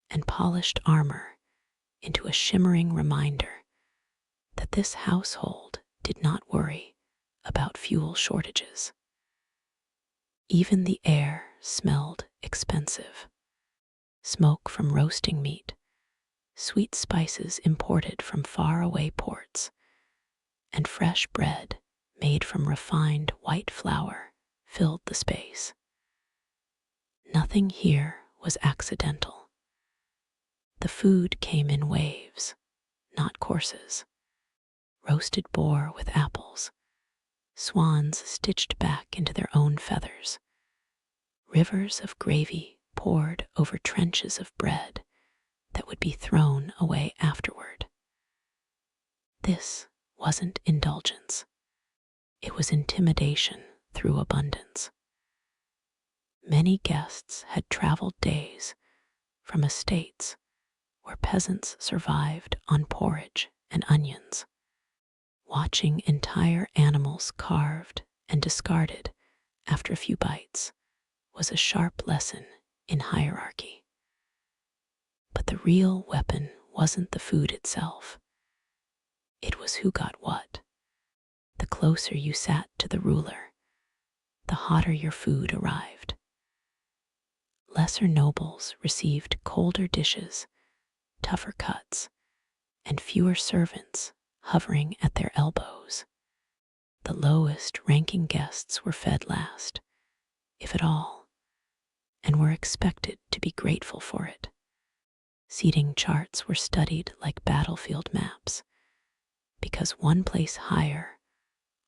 and polished armor into a shimmering reminder that this household did not worry about fuel shortages. Even the air smelled expensive. Smoke from roasting meat, sweet spices imported from faraway ports, and fresh bread made from refined white flour filled the space. Nothing here was accidental. The food came in waves, not courses. Roasted boar with apples, swans stitched back into their own feathers, rivers of gravy poured over trenches of bread that would be thrown away afterward. This wasn't indulgence. It was intimidation through abundance. Many guests had traveled days from estates where peasants survived on porridge and onions. Watching entire animals carved and discarded after a few bites was a sharp lesson in hierarchy. But the real weapon wasn't the food itself. It was who got what. The closer you sat to the ruler, the hotter your food arrived. Lesser nobles received colder dishes, tougher cuts, and fewer servants hovering at their elbows. The lowest ranking guests were fed last, if at all, and were expected to be grateful for it. Seating charts were studied like battlefield maps, because one place higher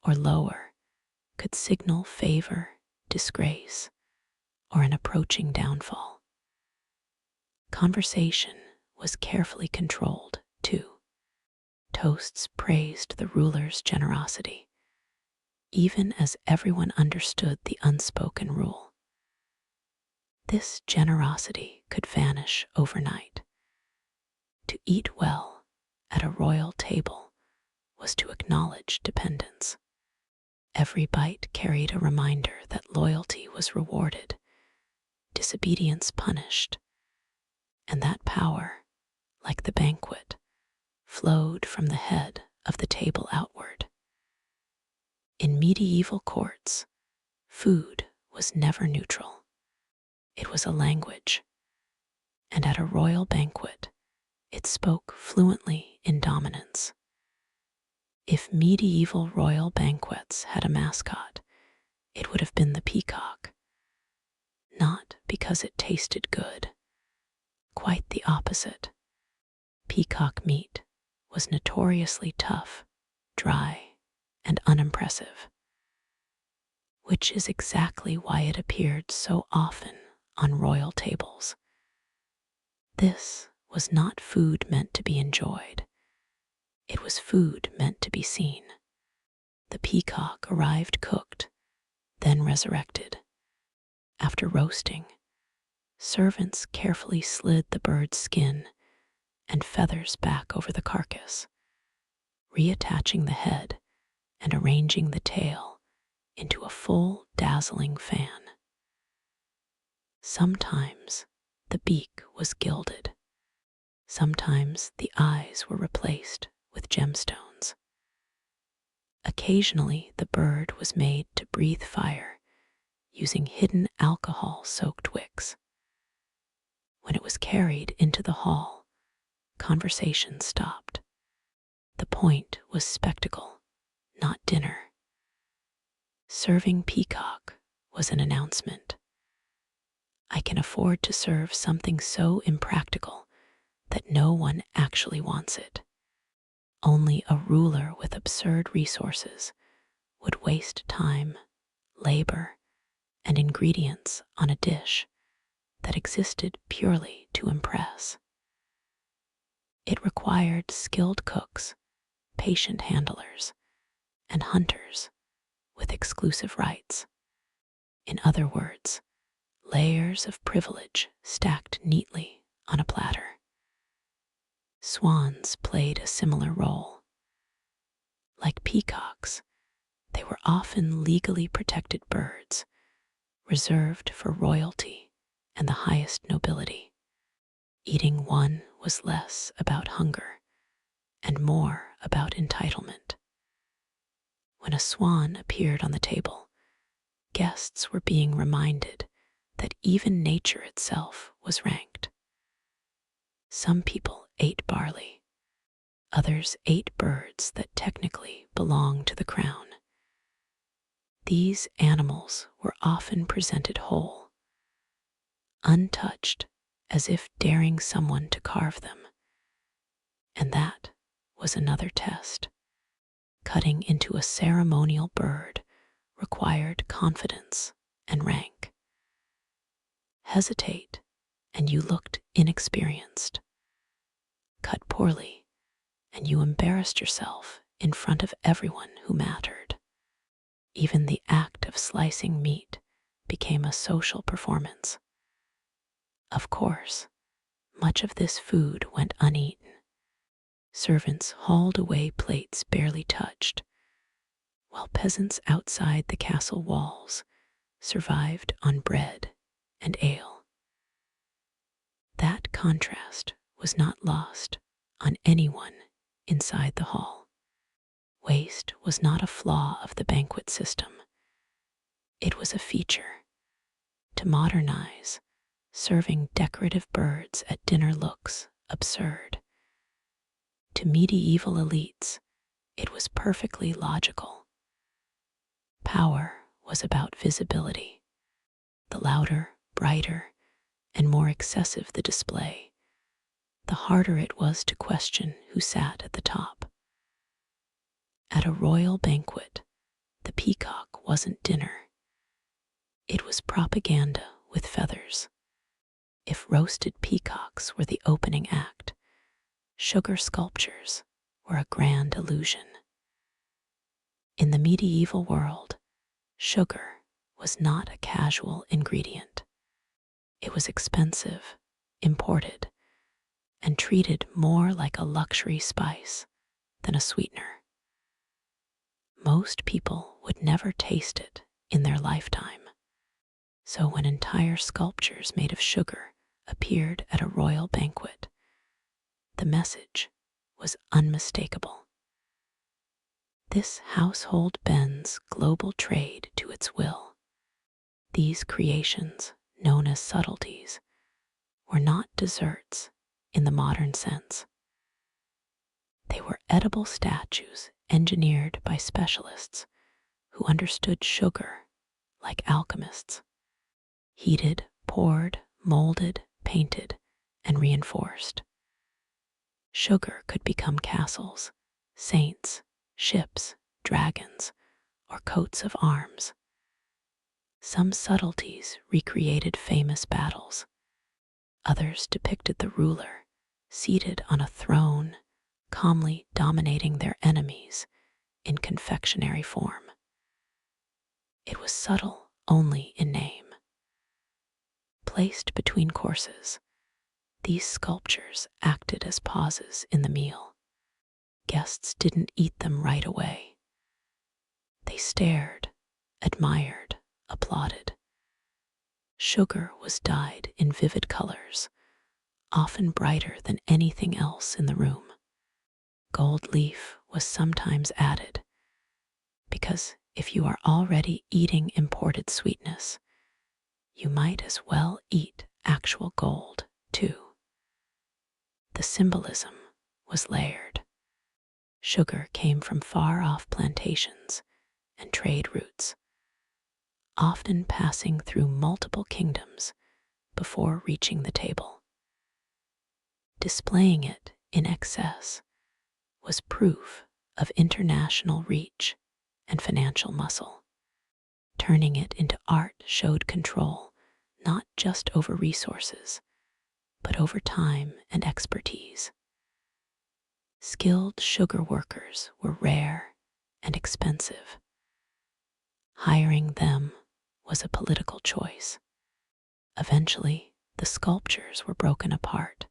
or lower could signal favor, disgrace, or an approaching downfall. Conversation was carefully controlled, too. Toasts praised the ruler's generosity, even as everyone understood the unspoken rule. This generosity could vanish overnight. To eat well at a royal table was to acknowledge dependence. Every bite carried a reminder that loyalty was rewarded, disobedience punished, and that power, like the banquet, flowed from the head of the table outward. In medieval courts, food was never neutral. It was a language, and at a royal banquet, it spoke fluently in dominance. If medieval royal banquets had a mascot, it would have been the peacock. Not because it tasted good. Quite the opposite. Peacock meat was notoriously tough, dry, and unimpressive, which is exactly why it appeared so often on royal tables. This was not food meant to be enjoyed. It was food meant to be seen. The peacock arrived cooked, then resurrected. After roasting, servants carefully slid the bird's skin and feathers back over the carcass, reattaching the head and arranging the tail into a full, dazzling fan. Sometimes the beak was gilded. Sometimes the eyes were replaced with gemstones. Occasionally, the bird was made to breathe fire using hidden alcohol-soaked wicks. When it was carried into the hall, conversation stopped. The point was spectacle, not dinner. Serving peacock was an announcement. I can afford to serve something so impractical that no one actually wants it. Only a ruler with absurd resources would waste time, labor, and ingredients on a dish that existed purely to impress. It required skilled cooks, patient handlers, and hunters with exclusive rights. In other words, layers of privilege stacked neatly on a platter. Swans played a similar role. Like peacocks, they were often legally protected birds, reserved for royalty and the highest nobility. Eating one was less about hunger and more about entitlement. When a swan appeared on the table, guests were being reminded that even nature itself was ranked. Some people ate barley. Others ate birds that technically belonged to the crown. These animals were often presented whole, untouched, as if daring someone to carve them. And that was another test. Cutting into a ceremonial bird required confidence and rank. Hesitate, and you looked inexperienced. Cut poorly, and you embarrassed yourself in front of everyone who mattered. Even the act of slicing meat became a social performance. Of course, much of this food went uneaten. Servants hauled away plates barely touched, while peasants outside the castle walls survived on bread and ale. That contrast was not lost on anyone inside the hall. Waste was not a flaw of the banquet system. It was a feature. To modernize, serving decorative birds at dinner looks absurd. To medieval elites, it was perfectly logical. Power was about visibility. The louder brighter, and more excessive the display, the harder it was to question who sat at the top. At a royal banquet, the peacock wasn't dinner. It was propaganda with feathers. If roasted peacocks were the opening act, sugar sculptures were a grand illusion. In the medieval world, sugar was not a casual ingredient. It was expensive, imported, and treated more like a luxury spice than a sweetener. Most people would never taste it in their lifetime. So when entire sculptures made of sugar appeared at a royal banquet, the message was unmistakable. This household bends global trade to its will. These creations, known as subtleties, were not desserts in the modern sense. They were edible statues engineered by specialists who understood sugar like alchemists. Heated, poured, molded, painted, and reinforced. Sugar could become castles, saints, ships, dragons, or coats of arms. Some subtleties recreated famous battles. Others depicted the ruler seated on a throne, calmly dominating their enemies in confectionery form. It was subtle only in name. Placed between courses, these sculptures acted as pauses in the meal. Guests didn't eat them right away. They stared, admired, applauded. Sugar was dyed in vivid colors, often brighter than anything else in the room. Gold leaf was sometimes added, because if you are already eating imported sweetness, you might as well eat actual gold, too. The symbolism was layered. Sugar came from far-off plantations and trade routes, often passing through multiple kingdoms before reaching the table. Displaying it in excess was proof of international reach and financial muscle. Turning it into art showed control not just over resources, but over time and expertise. Skilled sugar workers were rare and expensive. Hiring them was a political choice. Eventually, the sculptures were broken apart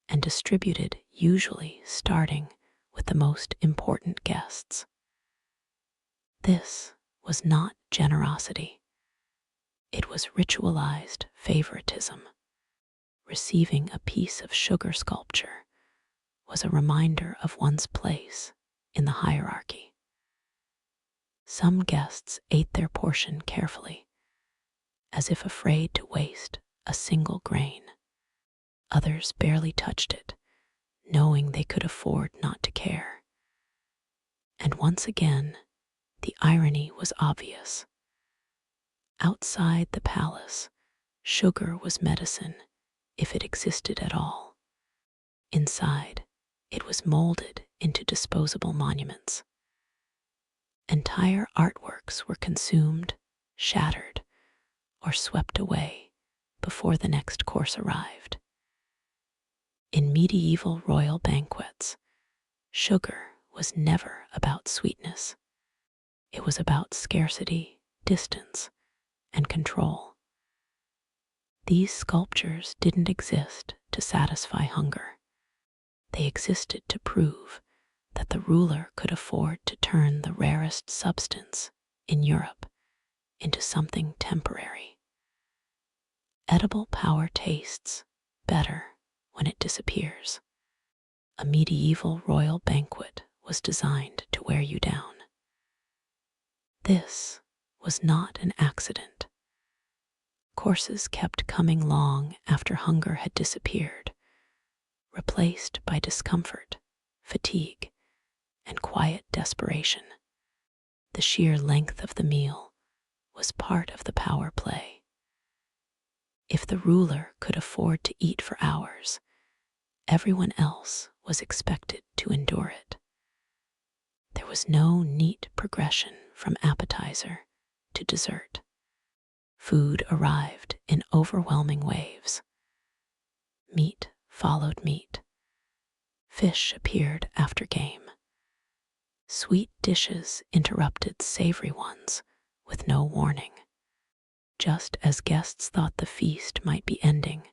and distributed, usually starting with the most important guests. This was not generosity. It was ritualized favoritism. Receiving a piece of sugar sculpture was a reminder of one's place in the hierarchy. Some guests ate their portion carefully, as if afraid to waste a single grain. Others barely touched it, knowing they could afford not to care. And once again, the irony was obvious. Outside the palace, sugar was medicine, if it existed at all. Inside, it was molded into disposable monuments. Entire artworks were consumed, shattered, or swept away before the next course arrived. In medieval royal banquets, sugar was never about sweetness. It was about scarcity, distance, and control. These sculptures didn't exist to satisfy hunger. They existed to prove that the ruler could afford to turn the rarest substance in Europe into something temporary. Edible power tastes better when it disappears. A medieval royal banquet was designed to wear you down. This was not an accident. Courses kept coming long after hunger had disappeared, replaced by discomfort, fatigue, and quiet desperation. The sheer length of the meal was part of the power play. If the ruler could afford to eat for hours, everyone else was expected to endure it. There was no neat progression from appetizer to dessert. Food arrived in overwhelming waves. Meat followed meat. Fish appeared after game. Sweet dishes interrupted savory ones with no warning. Just as guests thought the feast might be ending,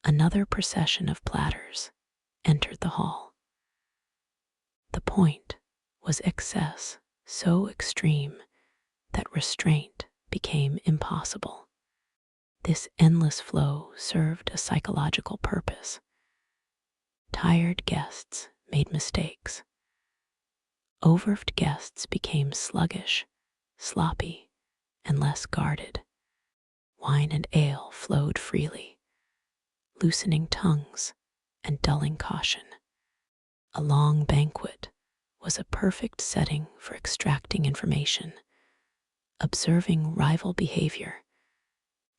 another procession of platters entered the hall. The point was excess so extreme that restraint became impossible. This endless flow served a psychological purpose. Tired guests made mistakes. Overwhelmed guests became sluggish, sloppy, and less guarded. Wine and ale flowed freely, loosening tongues and dulling caution. A long banquet was a perfect setting for extracting information, observing rival behavior,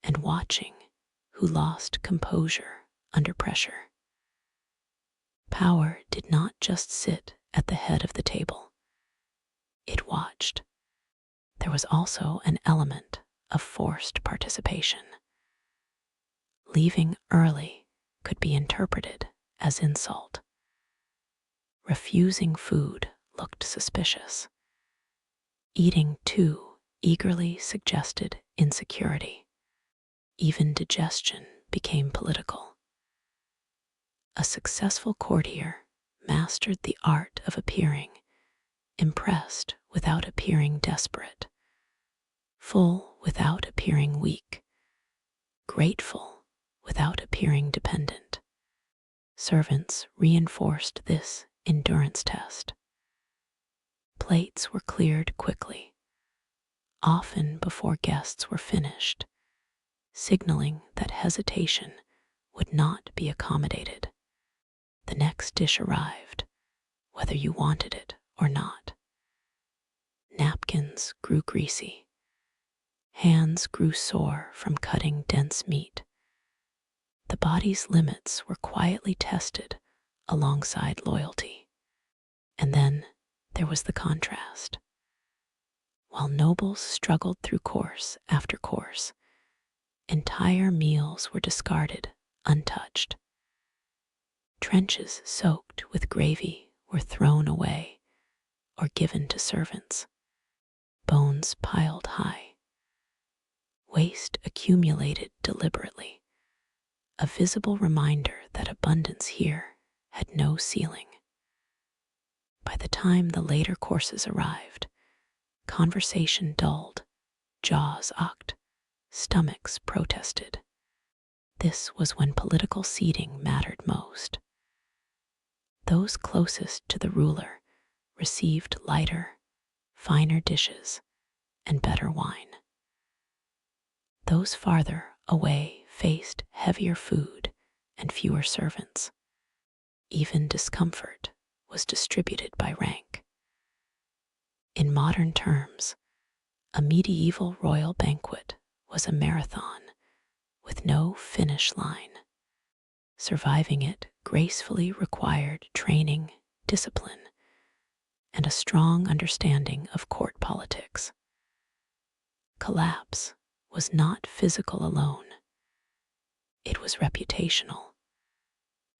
and watching who lost composure under pressure. Power did not just sit at the head of the table. It watched. There was also an element of forced participation. Leaving early could be interpreted as insult. Refusing food looked suspicious. Eating too eagerly suggested insecurity. Even digestion became political. A successful courtier mastered the art of appearing impressed without appearing desperate, full without appearing weak, grateful without appearing dependent. Servants reinforced this endurance test. Plates were cleared quickly, often before guests were finished, signaling that hesitation would not be accommodated. The next dish arrived, whether you wanted it or not. Napkins grew greasy. Hands grew sore from cutting dense meat. The body's limits were quietly tested alongside loyalty. And then there was the contrast. While nobles struggled through course after course, entire meals were discarded untouched. Trenches soaked with gravy were thrown away or given to servants. Bones piled high. Waste accumulated deliberately, a visible reminder that abundance here had no ceiling. By the time the later courses arrived, conversation dulled, jaws ocked, stomachs protested. This was when political seating mattered most. Those closest to the ruler received lighter, finer dishes and better wine. Those farther away faced heavier food and fewer servants. Even discomfort was distributed by rank. In modern terms, a medieval royal banquet was a marathon with no finish line. Surviving it gracefully required training, discipline, and a strong understanding of court politics. Collapse was not physical alone. It was reputational.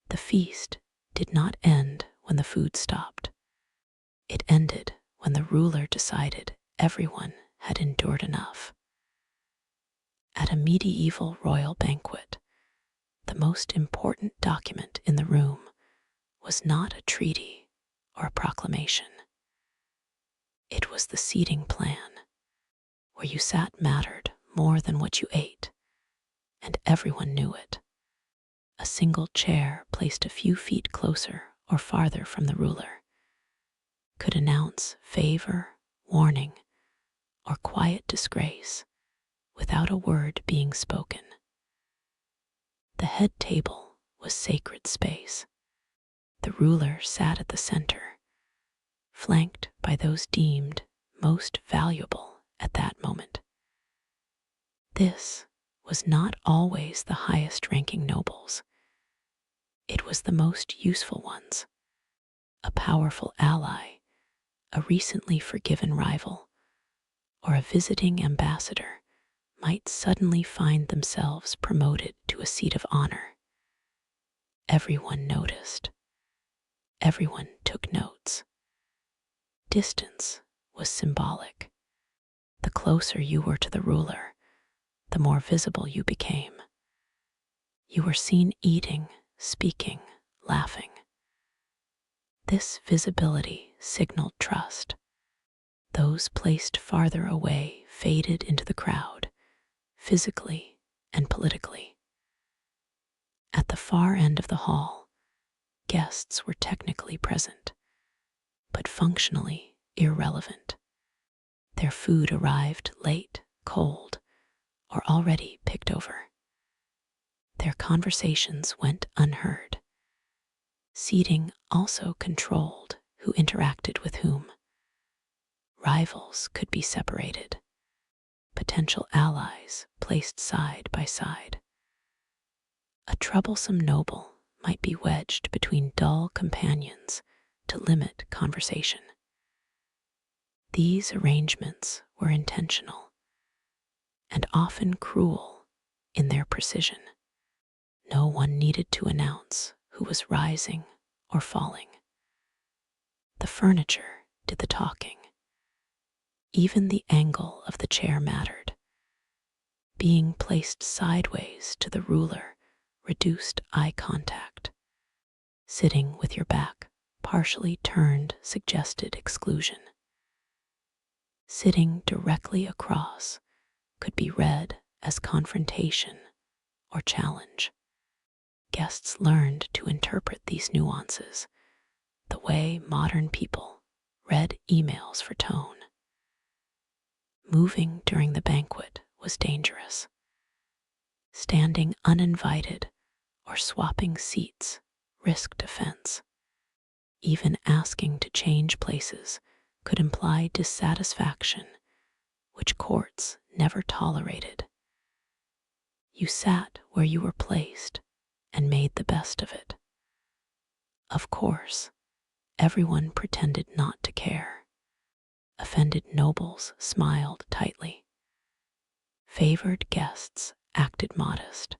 The feast did not end when the food stopped. It ended when the ruler decided everyone had endured enough. At a medieval royal banquet, the most important document in the room was not a treaty or a proclamation. It was the seating plan. Where you sat mattered more than what you ate, and everyone knew it. A single chair placed a few feet closer or farther from the ruler could announce favor, warning, or quiet disgrace without a word being spoken. The head table was sacred space. The ruler sat at the center, flanked by those deemed most valuable at that moment. This was not always the highest-ranking nobles. It was the most useful ones. A powerful ally, a recently forgiven rival, or a visiting ambassador might suddenly find themselves promoted to a seat of honor. Everyone noticed. Everyone took notes. Distance was symbolic. The closer you were to the ruler, the more visible you became. You were seen eating, speaking, laughing. This visibility signaled trust. Those placed farther away faded into the crowd, physically and politically. At the far end of the hall, guests were technically present, but functionally irrelevant. Their food arrived late, cold, or already picked over. Their conversations went unheard. Seating also controlled who interacted with whom. Rivals could be separated, potential allies placed side by side. A troublesome noble might be wedged between dull companions to limit conversation. These arrangements were intentional and often cruel in their precision. No one needed to announce who was rising or falling. The furniture did the talking. Even the angle of the chair mattered. Being placed sideways to the ruler reduced eye contact. Sitting with your back partially turned suggested exclusion. Sitting directly across could be read as confrontation or challenge. Guests learned to interpret these nuances the way modern people read emails for tone. Moving during the banquet was dangerous. Standing uninvited or swapping seats risked offense. Even asking to change places could imply dissatisfaction, which courts never tolerated. You sat where you were placed and made the best of it. Of course, everyone pretended not to care. Offended nobles smiled tightly. Favored guests acted modest.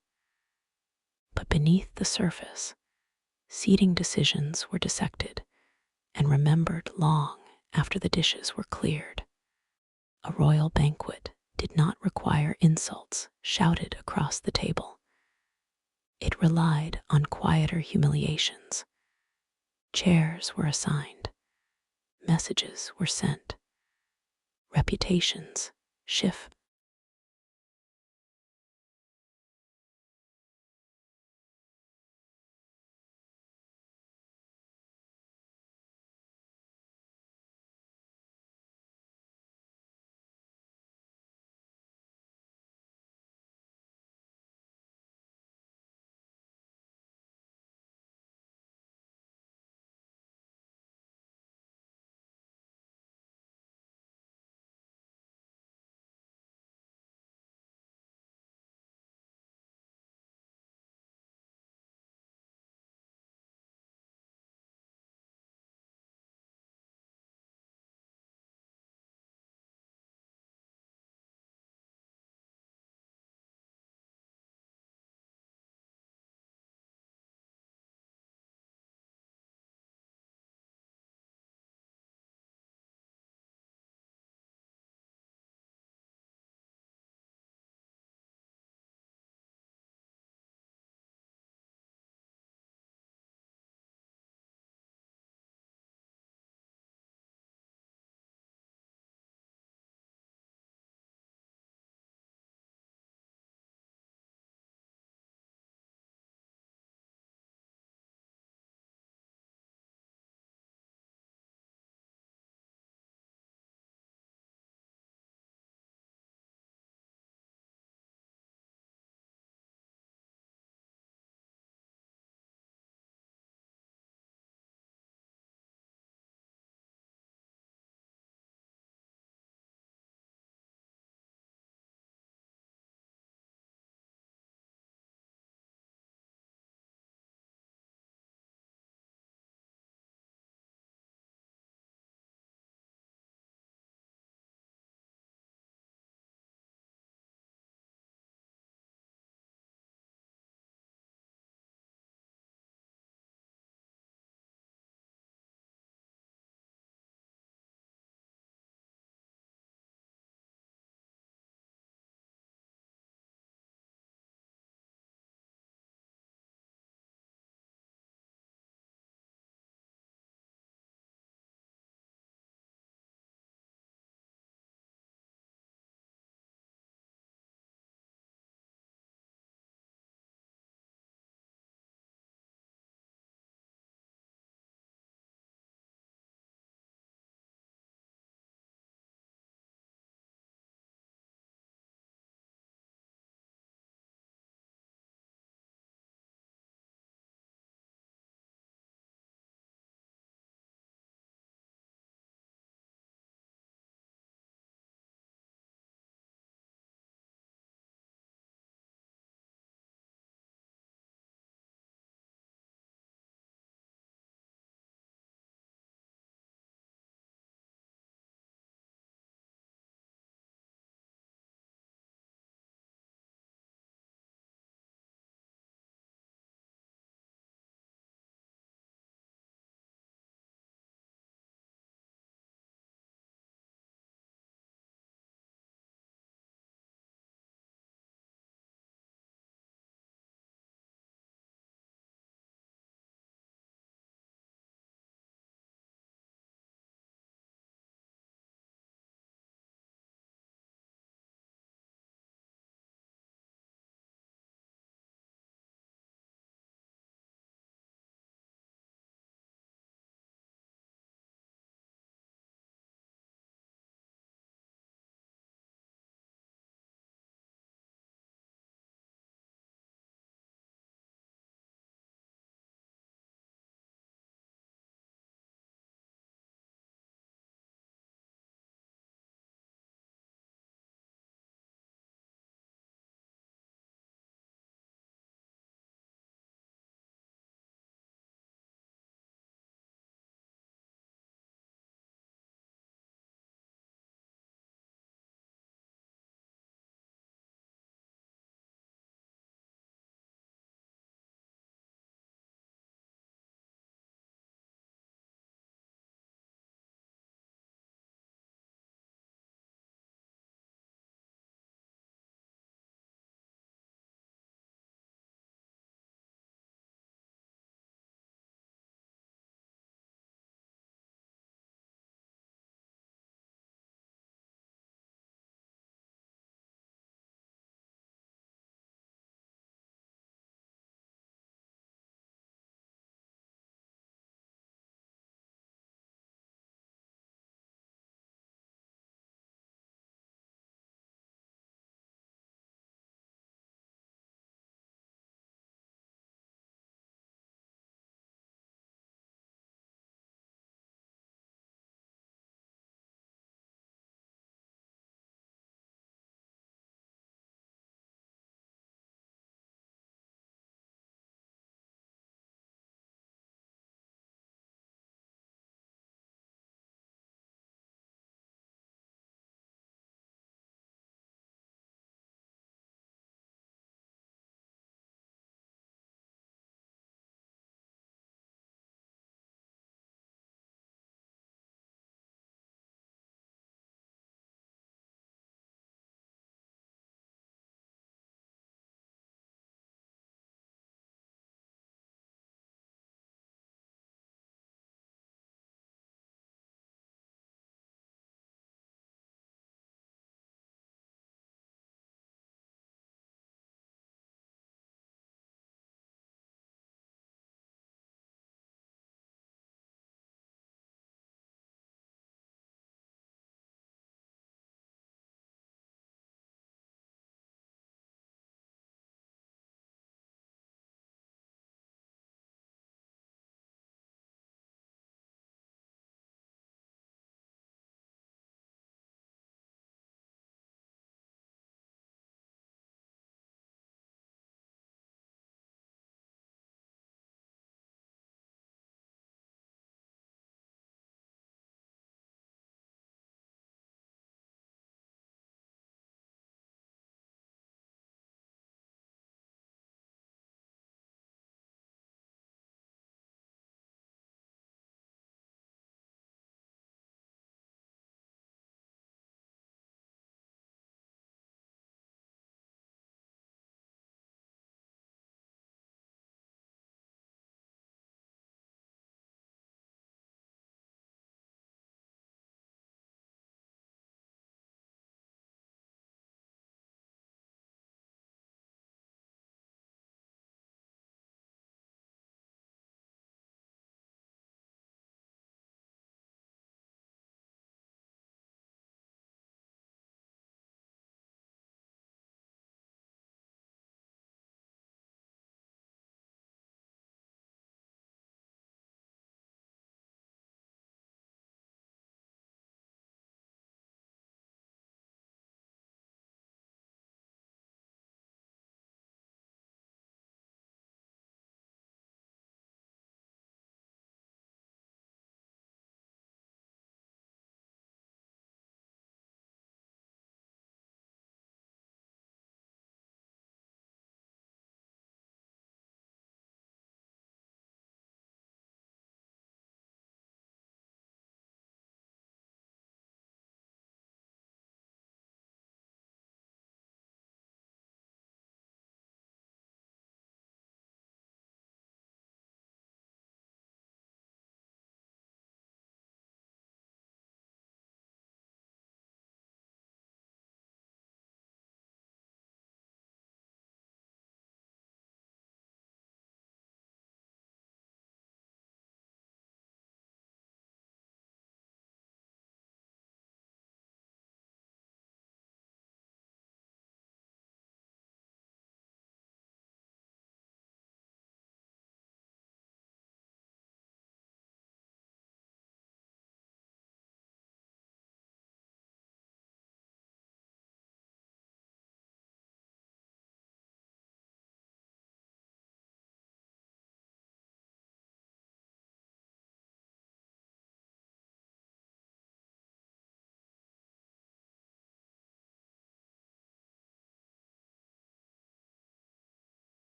But beneath the surface, seating decisions were dissected and remembered long after the dishes were cleared. A royal banquet did not require insults shouted across the table. It relied on quieter humiliations. Chairs were assigned. Messages were sent. Reputations